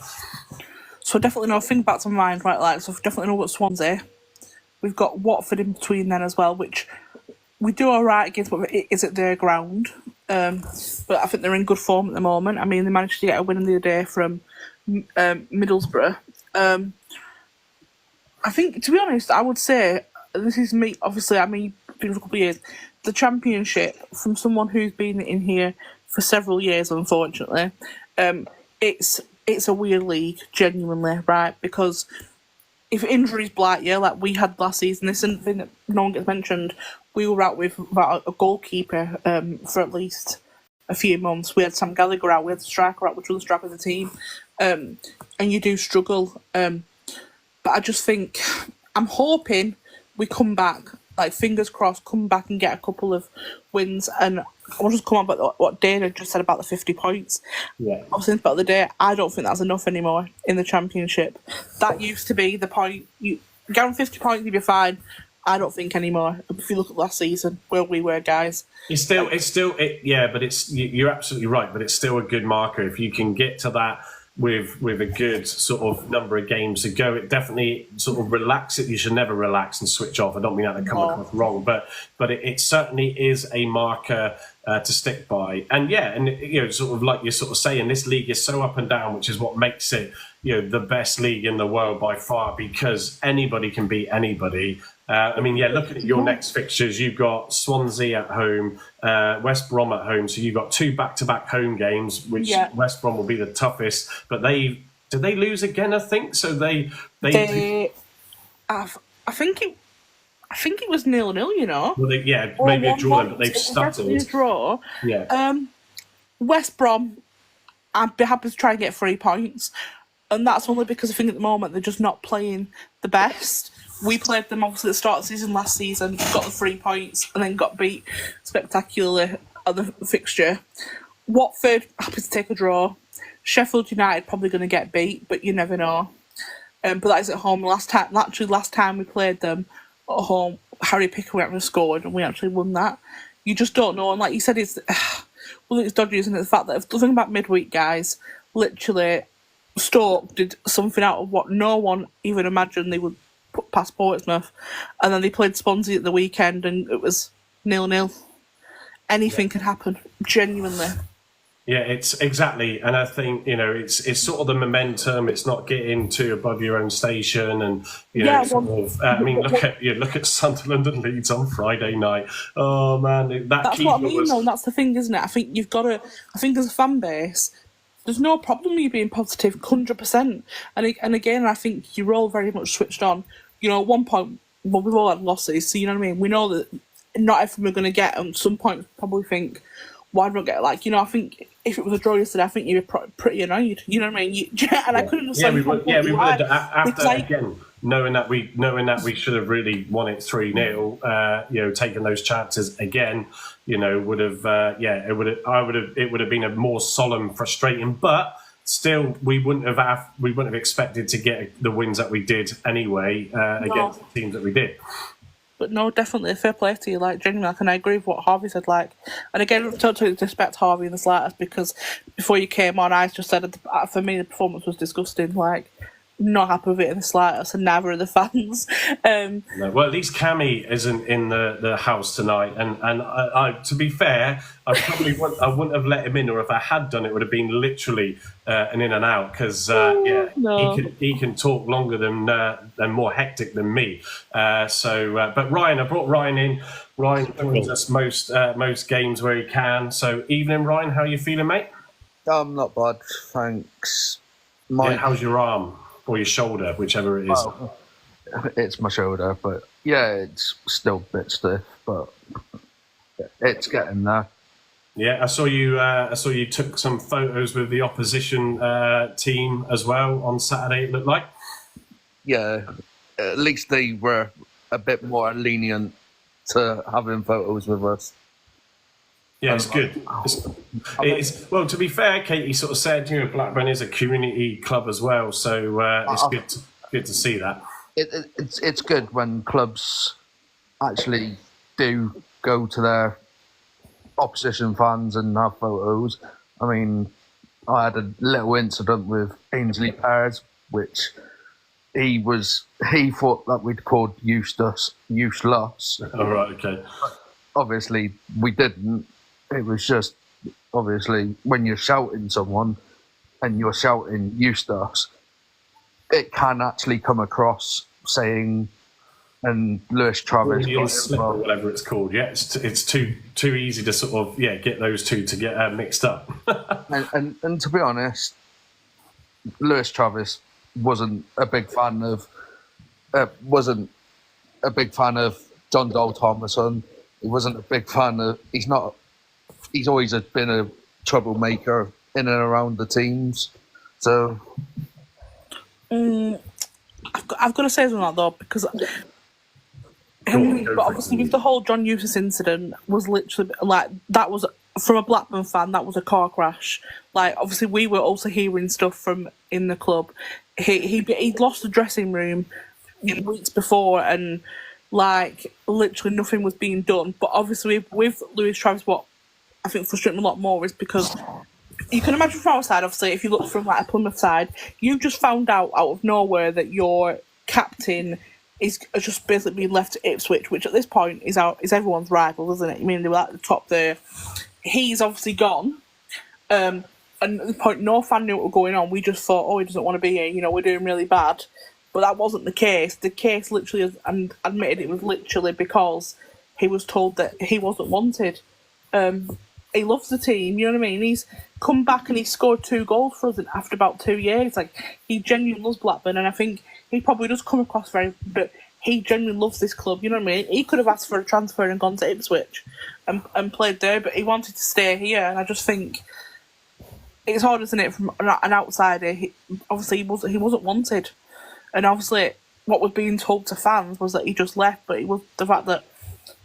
Speaker 6: So definitely know, think back to mind, right? Like, so definitely know what Swansea. We've got Watford in between then as well, which we do all right against, but it is at their ground. But I think they're in good form at the moment. I mean, they managed to get a win the other day from Middlesbrough. I think, to be honest, I would say, this is me, obviously, been for a couple of years, the Championship, from someone who's been in here for several years, unfortunately, it's a weird league, genuinely, right? Because if injuries blight you, like we had last season, this isn't thing that no one gets mentioned, we were out with a goalkeeper for at least a few months. We had Sam Gallagher out, we had the striker out, which was the striker of the team. And you do struggle. But I just think, I'm hoping we come back, like fingers crossed, come back and get a couple of wins. And I'll just come on about what Dana just said about the 50 points.
Speaker 2: Yeah.
Speaker 6: I was thinking about the day, I don't think that's enough anymore in the Championship. That used to be the point, you get on 50 points, you'd be fine. I don't think anymore. If you look at last season, where we were, guys. But
Speaker 2: you're absolutely right, but it's still a good marker. If you can get to that with a good sort of number of games to go, it definitely sort of relaxes. You should never relax and switch off. I don't mean that to come across wrong, but it certainly is a marker to stick by. And sort of like you're sort of saying, this league is so up and down, which is what makes it the best league in the world by far, because anybody can beat anybody. Looking at your next fixtures, you've got Swansea at home, West Brom at home. So you've got 2 back-to-back home games, which West Brom will be the toughest. But did they lose again? I think so. I think it was 0-0. Well, maybe a draw, but they've stuttered.
Speaker 6: A draw.
Speaker 2: Yeah.
Speaker 6: West Brom, I'd be happy to try and get 3 points, and that's only because I think at the moment they're just not playing the best. We played them obviously at the start of the season last season, got the 3 points, and then got beat spectacularly at the fixture. Watford, happy to take a draw. Sheffield United, probably going to get beat, but you never know. But that is at home. Last time we played them at home, Hardie went and scored, and we actually won that. You just don't know, and like you said, it's dodgy, isn't it? The fact that, if the thing about midweek, guys, literally, Stoke did something out of what no one even imagined they would put past Portsmouth, and then they played Swansea at the weekend, and it was 0-0. Anything can happen, genuinely. Yeah,
Speaker 2: it's exactly, and I think it's sort of the momentum. It's not getting too above your own station, and look at Sunderland and Leeds on Friday night. Oh man,
Speaker 6: that's what I mean. Though, that's the thing, isn't it? I think you've got to. I think as a fan base, there's no problem with you being positive, 100%. And again, I think you're all very much switched on. At one point, well, we've all had losses, so you know what I mean. We know that not everyone we're going to get. At some point, probably think, why don't get like, I think if it was a draw yesterday, I think you'd be pretty annoyed. You know what I mean? And I couldn't understand.
Speaker 2: We would have after
Speaker 6: like,
Speaker 2: again knowing that we should have really won it 3-0. Taking those chances again, would have it would have been a more solemn, frustrating, but. Still, we wouldn't have expected to get the wins that we did anyway against the teams that we did.
Speaker 6: But no, definitely fair play to you, like genuinely, and I agree with what Harvey said. Like, and again, totally disrespect Harvey in the slightest because before you came on, I just said for me the performance was disgusting. Like, not happy with it in the slightest, and neither are the fans.
Speaker 2: No, well, at least Cammy isn't in the house tonight, and I to be fair, I wouldn't have let him in, or if I had done, it would have been literally an in and out because he can talk longer than more hectic than me. But Ryan, I brought Ryan in. Ryan joins us most games where he can. So evening, Ryan. How are you feeling, mate?
Speaker 9: Not bad, thanks.
Speaker 2: How's your arm? Or your shoulder, whichever it is.
Speaker 9: Well, it's my shoulder, but yeah, it's still a bit stiff, but it's getting there.
Speaker 2: Yeah, I saw you took some photos with the opposition team as well on Saturday. It looked like.
Speaker 9: Yeah, at least they were a bit more lenient to having photos with us.
Speaker 2: Yeah, it's good. Well, to be fair, Katie sort of said, Blackburn is a community club as well, so it's good to see that.
Speaker 9: It's good when clubs actually do go to their opposition fans and have photos. I mean, I had a little incident with Ainsley Pears, which he thought that we'd called useless.
Speaker 2: All right, okay.
Speaker 9: But obviously, we didn't. It was just, obviously, when you're shouting someone and you're shouting Eustace, it can actually come across saying, and Lewis Travis.
Speaker 2: Or whatever it's called. Yeah, it's too easy to sort of, get those two to get mixed up.
Speaker 9: and to be honest, Lewis Travis wasn't a big fan of John Dole Thomason. He wasn't a big fan of. He's always been a troublemaker in and around the teams. So
Speaker 6: I've got to say something like that though, because but obviously with the whole John Eustace incident was literally like that was from a Blackburn fan, that was a car crash. Like obviously we were also hearing stuff from in the club. He'd lost the dressing room weeks before, and like literally nothing was being done. But obviously with Lewis Travis, what I think frustrates me a lot more is because you can imagine from outside, obviously, if you look from like a Plymouth side, you've just found out of nowhere that your captain is just basically being left to Ipswich, which at this point is everyone's rival, isn't it? I mean, they were at the top there. He's obviously gone. And at the point, no fan knew what was going on. We just thought, he doesn't want to be here, we're doing really bad. But that wasn't the case. The case literally, and admitted it was literally because he was told that he wasn't wanted. He loves the team, you know what I mean? He's come back and he scored 2 goals for us after about 2 years. Like, he genuinely loves Blackburn, and I think he probably does come across but he genuinely loves this club, you know what I mean? He could have asked for a transfer and gone to Ipswich and played there, but he wanted to stay here, and I just think it's hard, isn't it, from an outsider? Obviously, he wasn't wanted, and obviously what was being told to fans was that he just left, but it was the fact that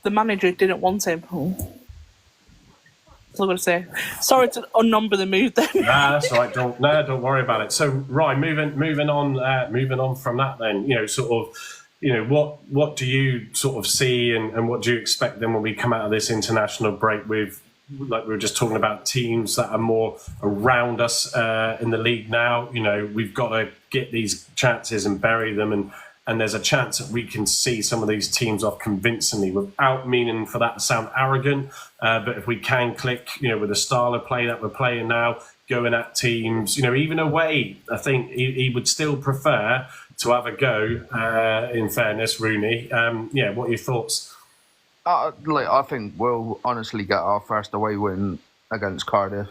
Speaker 6: the manager didn't want him. That's all I'm going to say. Sorry to unnumber the mood then.
Speaker 2: Nah, that's all right. Don't worry about it. So, right, moving on from that then, what do you sort of see and what do you expect then when we come out of this international break with, like we were just talking about, teams that are more around us in the league now? We've got to get these chances and bury them, and there's a chance that we can see some of these teams off convincingly without meaning for that to sound arrogant. But if we can click, with the style of play that we're playing now, going at teams, even away, I think he would still prefer to have a go, in fairness, Rooney. What are your thoughts?
Speaker 9: I think we'll honestly get our first away win against Cardiff.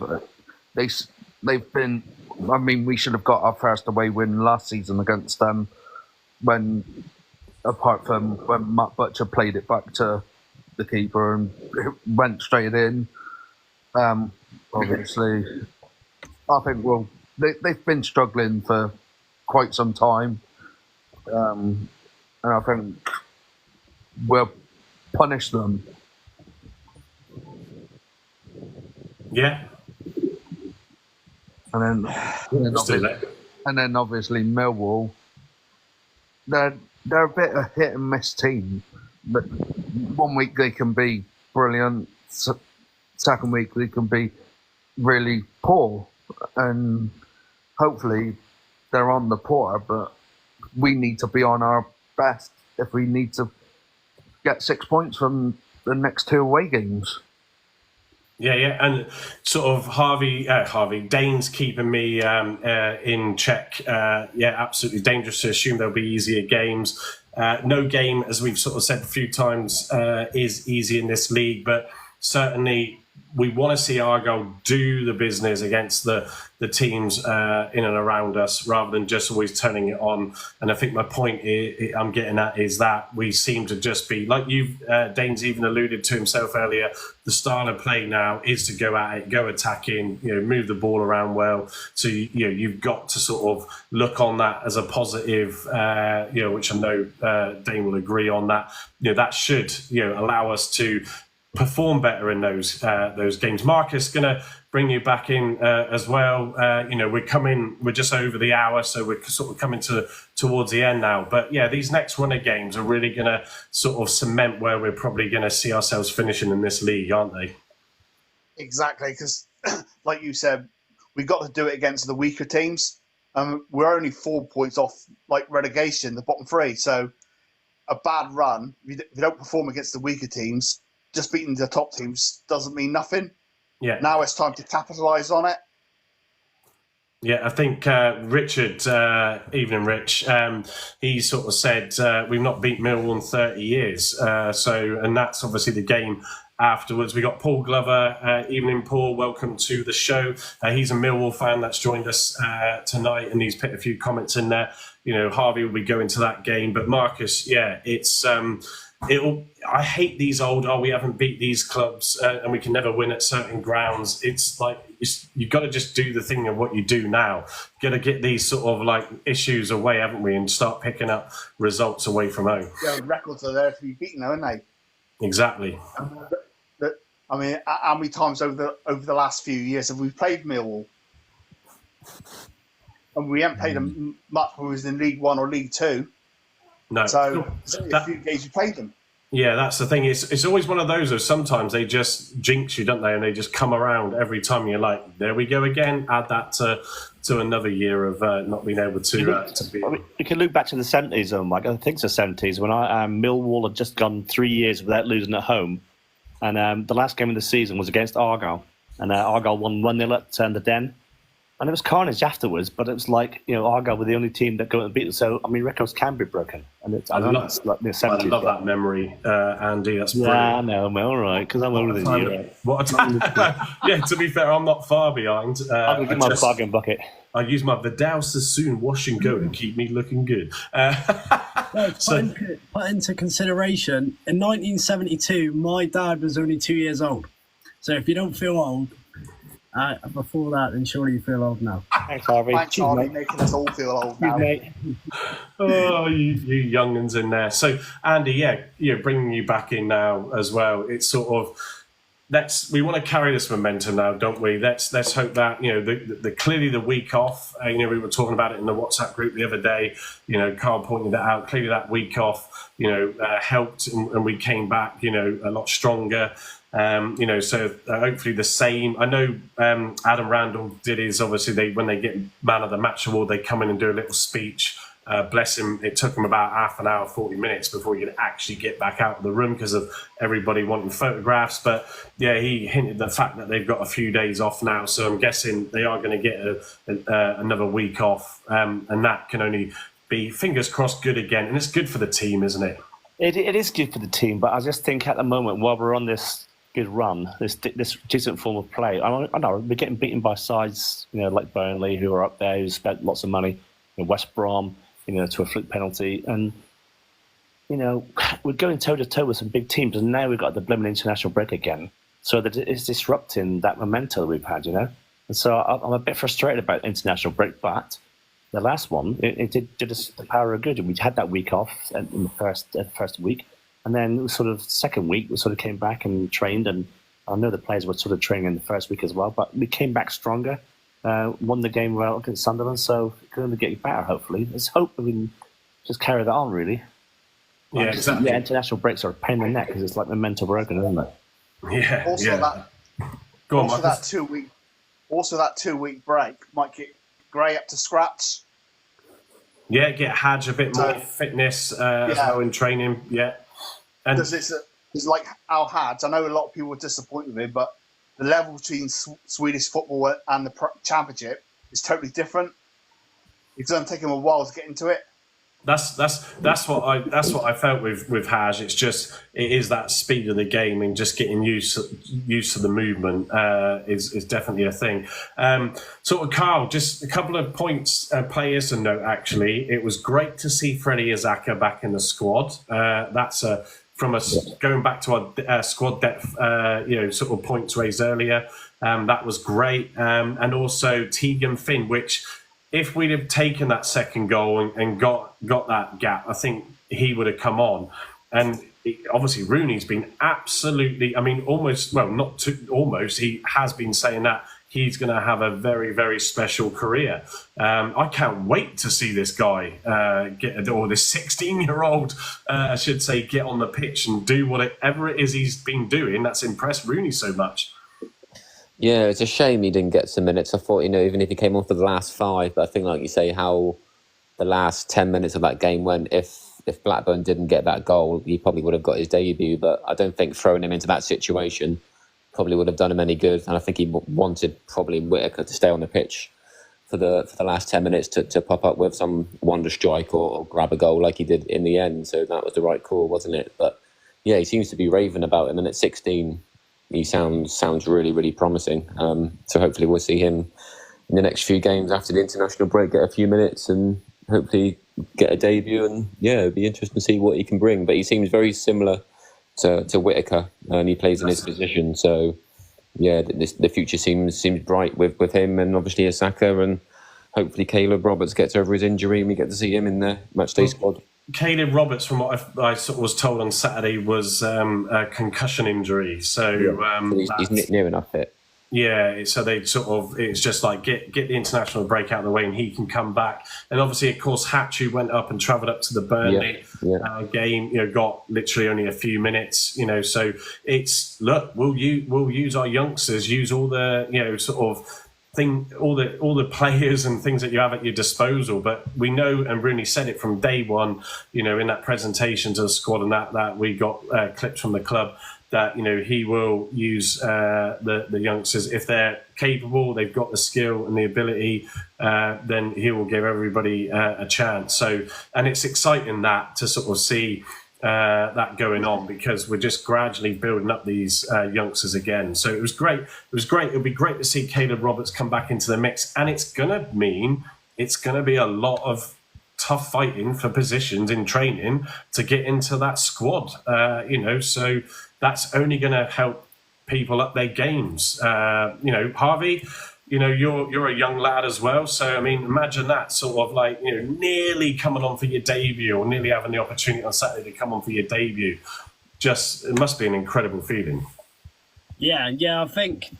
Speaker 9: They've been, we should have got our first away win last season against them. Apart from when Matt Butcher played it back to the keeper and it went straight in. Obviously, I think they've been struggling for quite some time, and I think we'll punish them.
Speaker 2: Yeah.
Speaker 9: And then obviously Millwall, they're a bit of a hit and miss team. But 1 week they can be brilliant, second week they can be really poor, and hopefully they're on the poor. But we need to be on our best if we need to get 6 points from the next 2 away games.
Speaker 2: Yeah, and sort of Harvey Dane's keeping me in check. Absolutely dangerous to assume there'll be easier games. No game, as we've sort of said a few times, is easy in this league, but certainly we want to see Argyle do the business against the teams in and around us, rather than just always turning it on. And I think my point I'm getting at is that we seem to just be, like Dane's even alluded to himself earlier, the style of play now is to go at it, go attacking, move the ball around well. So you've got to sort of look on that as a positive, which I know Dane will agree on that. That should allow us to perform better in those games. Marcus, going to bring you back in as well. We're just over the hour, so we're sort of coming towards the end now. But yeah, these next run of games are really going to sort of cement where we're probably going to see ourselves finishing in this league, aren't they?
Speaker 5: Exactly, because like you said, we've got to do it against the weaker teams. We're only 4 points off like relegation, the bottom three. So a bad run, if you don't perform against the weaker teams, just beating the top teams doesn't mean nothing.
Speaker 2: Yeah.
Speaker 5: Now it's time to capitalise on it.
Speaker 2: Yeah, I think Richard, evening Rich, he sort of said we've not beat Millwall in 30 years. And that's obviously the game afterwards. We got Paul Glover. Evening, Paul. Welcome to the show. He's a Millwall fan that's joined us tonight, and he's put a few comments in there. Harvey will be going to that game. But Marcus, yeah, it's... I hate these old, we haven't beat these clubs and we can never win at certain grounds. It's like, you've got to just do the thing of what you do now. Got to get these sort of like issues away, haven't we? And start picking up results away from home.
Speaker 5: Yeah, records are there to be beaten, aren't they?
Speaker 2: Exactly.
Speaker 5: I mean, how many times over the last few years have we played Millwall? And we haven't played them much when we was in League One or League Two.
Speaker 2: No.
Speaker 5: So a few days you played them.
Speaker 2: Yeah, that's the thing. It's always one of those sometimes they just jinx you, don't they? And they just come around every time. You're like, there we go again. Add that to another year of not being able to be.
Speaker 4: You can look back to the 70s, Mike. I think it's the 70s when Millwall had just gone 3 years without losing at home, and the last game of the season was against Argyle, and Argyle won 1-0 at the Den. And it was carnage afterwards, but it was like, Argyle were the only team that go and beat them. So, I mean, records can be broken. And I love
Speaker 2: that memory, Andy. That's brilliant.
Speaker 4: Yeah, I know. I'm all right, because I'm older than you. Right?
Speaker 2: What a time. Yeah, to be fair, I'm not far behind.
Speaker 4: I'm going to get my bargain bucket.
Speaker 2: I use my Vidal Sassoon wash and go and keep me looking good.
Speaker 8: Put into consideration, in 1972, my dad was only 2 years old. So if you don't feel old, before that, then surely you feel old now.
Speaker 4: Thanks, Harvey.
Speaker 5: Thanks, Harvey, making us all feel old now.
Speaker 4: Mate.
Speaker 2: Oh, you young'uns in there. So, Andy, bringing you back in now as well. It's sort of we want to carry this momentum now, don't we? Let's hope that clearly the week off. We were talking about it in the WhatsApp group the other day. Carl pointed that out. Clearly, that week off, helped, and we came back, a lot stronger. So hopefully the same. I know Adam Randall did his, obviously when they get Man of the Match award, they come in and do a little speech. Bless him, it took him about half an hour, 40 minutes before he could actually get back out of the room because of everybody wanting photographs. But yeah, he hinted the fact that they've got a few days off now. So I'm guessing they are going to get another week off. And that can only be, fingers crossed, good again. And it's good for the team, isn't it?
Speaker 4: It is good for the team, but I just think at the moment, while we're on this good run, this decent form of play, I know we're getting beaten by sides, like Burnley, who are up there, who spent lots of money, West Brom, to a fluke penalty, and we're going toe to toe with some big teams, and now we've got the blooming international break again. so that it's disrupting that momentum we've had, you know. And so I'm a bit frustrated about international break, but the last one, it did us the power of good. We had that week off in the first week, and then sort of second week we sort of came back and trained, and I know the players were sort of training in the first week as well, but we came back stronger, won the game well against Sunderland, so it's going to get better hopefully. Let's hope we can just carry that on really.
Speaker 2: Yeah, exactly.
Speaker 4: Yeah, international breaks are a pain in the neck because it's like momentum broken, isn't it?
Speaker 2: Yeah.
Speaker 5: Also,
Speaker 2: yeah. Go on,
Speaker 5: also
Speaker 2: Marcus.
Speaker 5: that 2 week break might get Gray up to scratch.
Speaker 2: Yeah, get Hadge a bit more fitness as well in training. Yeah. And
Speaker 5: It's like Al Hadge. I know a lot of people were disappointed with him, but the level between Swedish football and the Championship is totally different. It's going to take him a while to get into it.
Speaker 2: That's what I felt with Hadge. It's just it is that speed of the game and just getting used to the movement is definitely a thing. Sort of Carl, just a couple of points, players to note. Actually, it was great to see Freddie Azaka back in the squad. That's going back to our squad depth, sort of points raised earlier. That was great, and also Tegan Finn, which. If we'd have taken that second goal and got that gap, I think he would have come on. And obviously, Rooney's been absolutely, he has been saying that he's going to have a very, very special career. I can't wait to see this guy this 16-year-old, I should say, get on the pitch and do whatever it is he's been doing that's impressed Rooney so much.
Speaker 3: Yeah, it's a shame he didn't get some minutes. I thought, even if he came on for the last 5, but I think, like you say, how the last 10 minutes of that game went, if Blackburn didn't get that goal, he probably would have got his debut. But I don't think throwing him into that situation probably would have done him any good. And I think he wanted probably Whittaker to stay on the pitch for the last 10 minutes to pop up with some wonder strike or grab a goal like he did in the end. So that was the right call, wasn't it? But yeah, he seems to be raving about him. And at 16... he sounds really, really promising. So hopefully we'll see him in the next few games after the international break, get a few minutes and hopefully get a debut. And yeah, it'll be interesting to see what he can bring. But he seems very similar to Whittaker, and he plays in his position. So yeah, the future seems bright with him and obviously Asaka, and hopefully Caleb Roberts gets over his injury and we get to see him in the matchday squad.
Speaker 2: Caleb Roberts, from what I sort of was told on Saturday, was a concussion injury. So
Speaker 3: he's near enough fit.
Speaker 2: Yeah, so they it's just like get the international break out of the way and he can come back. And obviously, of course, Hatchu went up and travelled up to the Burnley game. got literally only a few minutes. So we'll use our youngsters, use all the all the players and things that you have at your disposal. But we know, and Rooney said it from day one, in that presentation to the squad, and that we got clips from the club, that he will use the youngsters if they're capable, they've got the skill and the ability, then he will give everybody a chance. So, and it's exciting that to sort of see that going on, because we're just gradually building up these youngsters again. So it was great. It'll be great to see Caleb Roberts come back into the mix, and it's gonna be a lot of tough fighting for positions in training to get into that squad. So that's only going to help people up their games. Harvey, you're a young lad as well. So, I mean, imagine that sort of like, nearly coming on for your debut, or nearly having the opportunity on Saturday to come on for your debut. It must be an incredible feeling.
Speaker 8: Yeah, I think,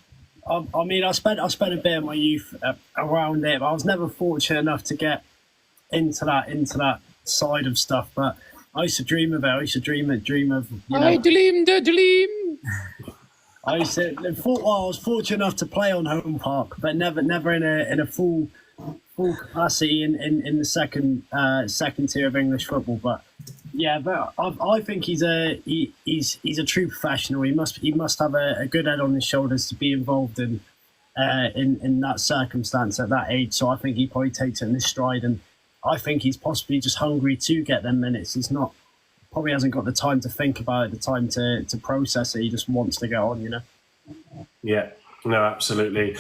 Speaker 8: I spent a bit of my youth around it, but I was never fortunate enough to get into that side of stuff. But I used to dream of it. I used to dream of, I dreamed a dream. I was fortunate enough to play on home park, but never in a full capacity in the second tier of English football. But yeah, but I think he's a true professional. He must have a good head on his shoulders to be involved in that circumstance at that age. So I think he probably takes it in his stride, and I think he's possibly just hungry to get them minutes. He's probably hasn't got the time to think about it, the time to process it. He just wants to get on,
Speaker 2: Yeah, no, absolutely.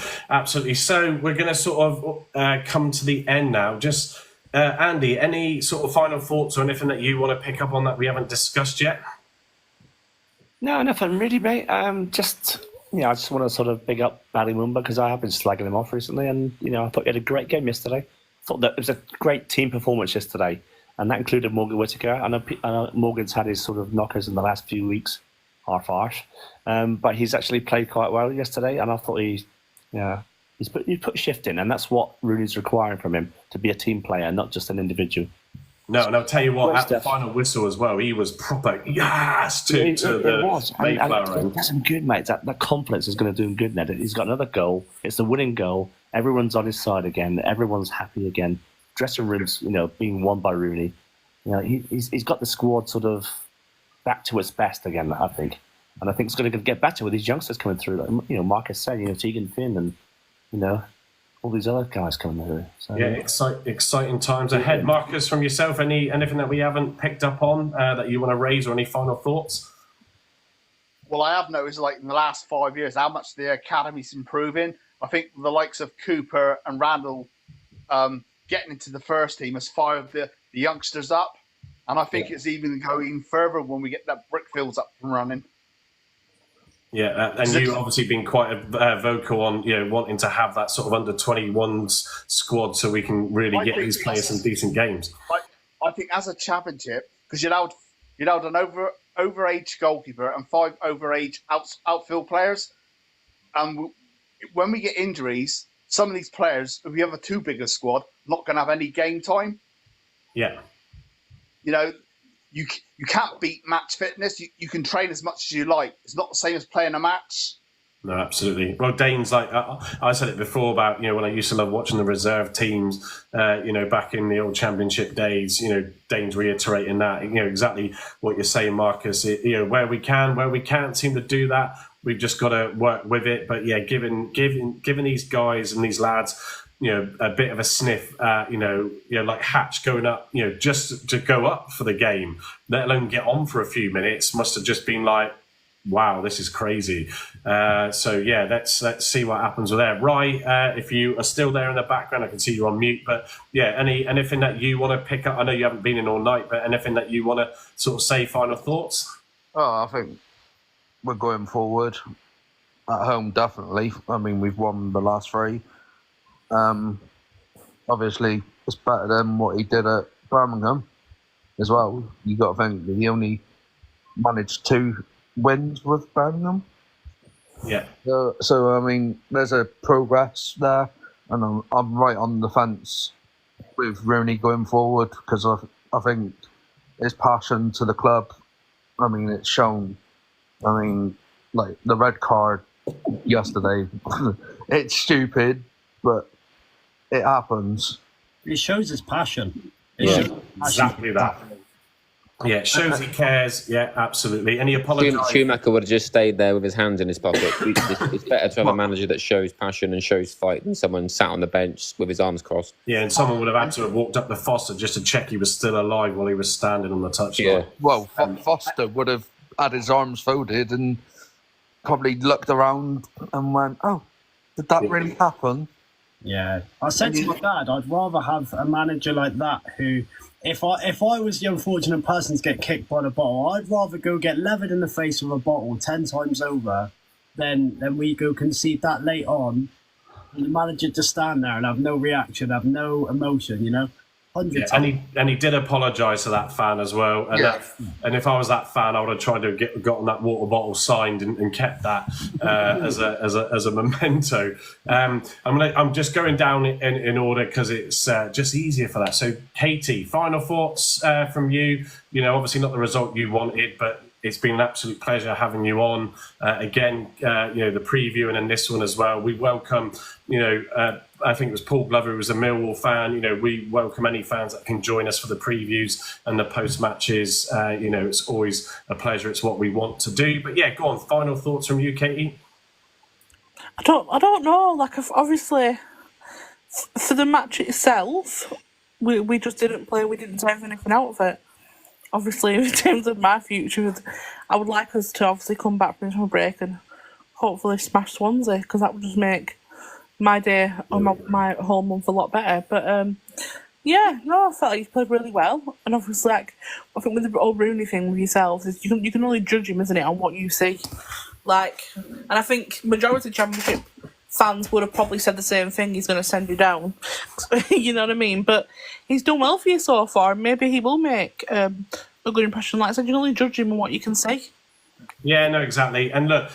Speaker 2: So we're going to sort of come to the end now. Just, Andy, any sort of final thoughts or anything that you want to pick up on that we haven't discussed yet?
Speaker 4: No, nothing really, mate. Just I just want to sort of big up Barry Mumba because I have been slagging him off recently, and I thought he had a great game yesterday. Thought that it was a great team performance yesterday, and that included Morgan Whittaker. I know Morgan's had his sort of knockers in the last few weeks, harsh, but he's actually played quite well yesterday, and I thought he's put a shift in, and that's what Rooney's requiring from him, to be a team player, not just an individual.
Speaker 2: No, and I'll tell you what, at the final whistle as well, he was proper yes to the Mayflower end.
Speaker 4: That's good, mate. That confidence is going to do him good, Ned. He's got another goal. It's a winning goal. Everyone's on his side again. Everyone's happy again. Dressing rooms, being won by Rooney. He's got the squad sort of back to its best again, I think. And I think it's going to get better with these youngsters coming through. Like, Marcus said, Tegan Finn and, all these other guys coming through. So,
Speaker 2: yeah, exciting times ahead. Marcus, from yourself, anything that we haven't picked up on that you want to raise, or any final thoughts?
Speaker 5: Well, I have noticed, like, in the last 5 years, how much the academy's improving. I think the likes of Cooper and Randall getting into the first team has fired the youngsters up. And I think it's even going further when we get that Brickfields up and running.
Speaker 2: Yeah, and you obviously been quite vocal on wanting to have that sort of under 21s squad so we can really get these players some decent games.
Speaker 5: I think as a championship, because you'd have an overage goalkeeper and 5 overage outfield players, and when we get injuries, some of these players, if we have a too big a squad, not going to have any game time.
Speaker 2: Yeah.
Speaker 5: You can't beat match fitness. You can train as much as you like. It's not the same as playing a match.
Speaker 2: No, absolutely. Well, Dane's like, I said it before about, when I used to love watching the reserve teams, back in the old championship days, Dane's reiterating that, exactly what you're saying, Marcus. Where we can't seem to do that, we've just got to work with it. But yeah, giving these guys and these lads, a bit of a sniff, like Hatch going up, just to go up for the game, let alone get on for a few minutes, must have just been like, wow, this is crazy. So yeah, let's see what happens with that. Rye, if you are still there in the background, I can see you on mute, but yeah, anything that you want to pick up? I know you haven't been in all night, but anything that you want to sort of say, final thoughts?
Speaker 9: Oh, I think we're going forward at home, definitely. I mean, we've won the last 3. Obviously, it's better than what he did at Birmingham as well. You got to think that he only managed 2 wins with Birmingham.
Speaker 2: Yeah.
Speaker 9: So I mean, there's a progress there, and I'm right on the fence with Rooney going forward because I think his passion to the club. I mean, it's shown. I mean, like the red card yesterday. It's stupid, but it happens.
Speaker 8: It shows his passion.
Speaker 2: Exactly that. Yeah, it shows he cares. Yeah, absolutely. And he apologised.
Speaker 3: Schumacher would have just stayed there with his hands in his pocket. It's better to have a manager that shows passion and shows fight than someone sat on the bench with his arms crossed.
Speaker 2: Yeah, and someone would have had to have walked up to Foster just to check he was still alive while he was standing on the touchline.
Speaker 3: Yeah.
Speaker 9: Well, Foster would have had his arms folded and probably looked around and went, "Oh, did that really happen?"
Speaker 8: Yeah, I said to my dad, I'd rather have a manager like that who, if I was the unfortunate person to get kicked by the bottle, I'd rather go get levered in the face with a bottle 10 times over than we go concede that late on, and the manager just stand there and have no reaction, have no emotion, 100 times.
Speaker 2: And he did apologise to that fan as well. And and if I was that fan, I would have tried to have gotten that water bottle signed and kept that as a memento. I'm just going down in order because it's just easier for that. So, Katie, final thoughts from you. Obviously not the result you wanted, but it's been an absolute pleasure having you on again. The preview and then this one as well. We welcome, I think it was Paul Glover who was a Millwall fan. We welcome any fans that can join us for the previews and the post matches. It's always a pleasure. It's what we want to do. But yeah, go on. Final thoughts from you, Katie.
Speaker 6: I don't know. Like, obviously, for the match itself, we just didn't play. We didn't take anything out of it. Obviously, in terms of my future, I would like us to obviously come back from this break and hopefully smash Swansea, because that would just make my day or my whole month a lot better. But I felt like he played really well. And obviously, I think with the old Rooney thing with yourselves, is you can only judge him, isn't it, on what you see. Like, and I think majority of Championship fans would have probably said the same thing. He's going to send you down. You know what I mean? But he's done well for you so far, and maybe he will make a good impression. Like I said, you can only judge him on what you can say.
Speaker 2: Yeah, no, exactly. And look,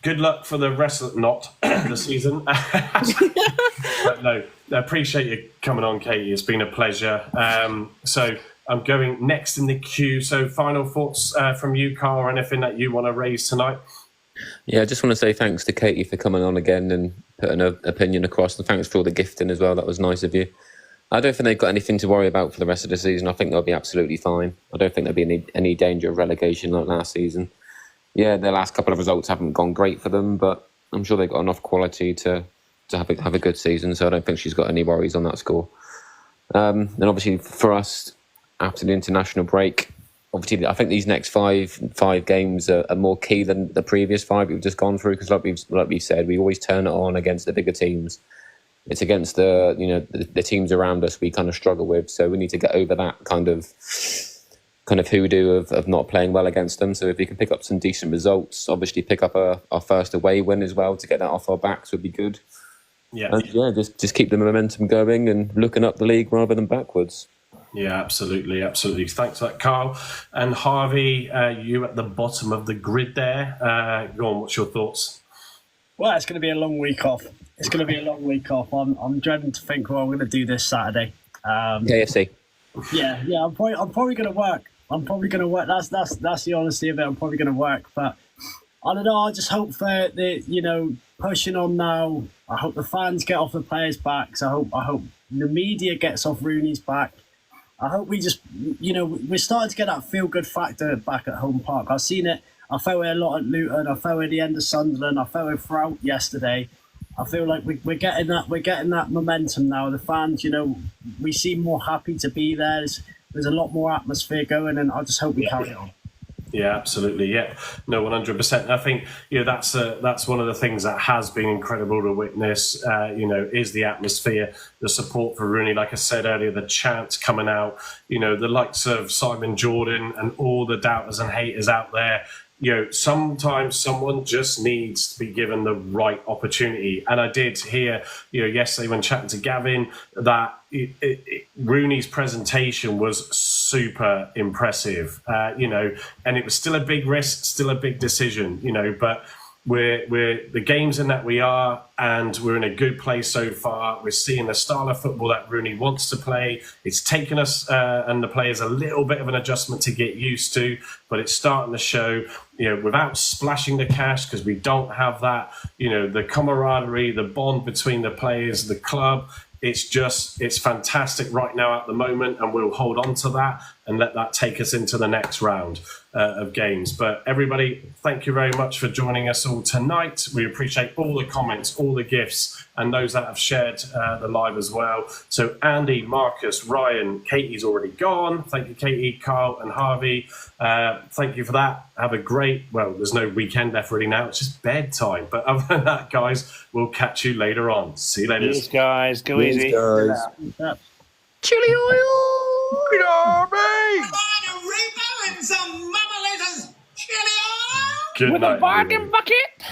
Speaker 2: good luck for the rest of the season. But no, I appreciate you coming on, Katie. It's been a pleasure. So I'm going next in the queue. So final thoughts from you, Carl, or anything that you want to raise tonight?
Speaker 3: Yeah, I just want to say thanks to Katie for coming on again and putting an opinion across, and thanks for all the gifting as well. That was nice of you. I don't think they've got anything to worry about for the rest of the season. I think they'll be absolutely fine. I don't think there'll be any danger of relegation like last season. Yeah, their last couple of results haven't gone great for them, but I'm sure they've got enough quality to have a good season, so I don't think she's got any worries on that score. And obviously for us, after the international break, obviously I think these next five games are more key than the previous 5 we've just gone through, because like we've said, we always turn it on against the bigger teams. It's against the teams around us we kind of struggle with, so we need to get over that kind of hoodoo of not playing well against them. So if we can pick up some decent results, obviously pick up our first away win as well to get that off our backs would be good.
Speaker 2: Yeah,
Speaker 3: and yeah, just keep the momentum going and looking up the league rather than backwards.
Speaker 2: Yeah, absolutely. Thanks for that, Carl. And Harvey, you at the bottom of the grid there. Go on, what's your thoughts?
Speaker 8: Well, it's going to be a long week off. I'm dreading to think what I'm going to do this Saturday.
Speaker 3: KFC.
Speaker 8: Yeah. I'm probably going to work. That's the honesty of it. I'm probably going to work, but I don't know. I just hope for the pushing on now. I hope the fans get off the players' backs. I hope the media gets off Rooney's back. I hope we just we're starting to get that feel good factor back at home park. I've seen it. I felt it a lot at Luton. I felt it at the end of Sunderland. I felt it throughout yesterday. I feel like we're getting that momentum now. The fans, we seem more happy to be there. There's a lot more atmosphere going, and I just hope we carry on.
Speaker 2: Yeah, absolutely. Yeah, no, 100%. I think that's one of the things that has been incredible to witness. Is the atmosphere, the support for Rooney. Like I said earlier, the chants coming out. The likes of Simon Jordan and all the doubters and haters out there. Sometimes someone just needs to be given the right opportunity. And I did hear, yesterday when chatting to Gavin, that Rooney's presentation was super impressive, and it was still a big risk, still a big decision, but we're the games in that we are, and we're in a good place so far. We're seeing the style of football that Rooney wants to play. It's taken us and the players a little bit of an adjustment to get used to, but it's starting to show, without splashing the cash, because we don't have that, the camaraderie, the bond between the players, the club. It's fantastic right now at the moment, and we'll hold on to that and let that take us into the next round of games. But everybody, thank you very much for joining us all tonight. We appreciate all the comments, all the gifts, and those that have shared the live as well. So Andy, Marcus, Ryan, Katie's already gone. Thank you, Katie, Carl and Harvey. Thank you for that. Have a great, there's no weekend left really now. It's just bedtime. But other than that, guys, we'll catch you later on. See you later.
Speaker 4: Cheers, guys. Go easy.
Speaker 3: Chili oil!
Speaker 2: Good night.
Speaker 8: With a bargain bucket.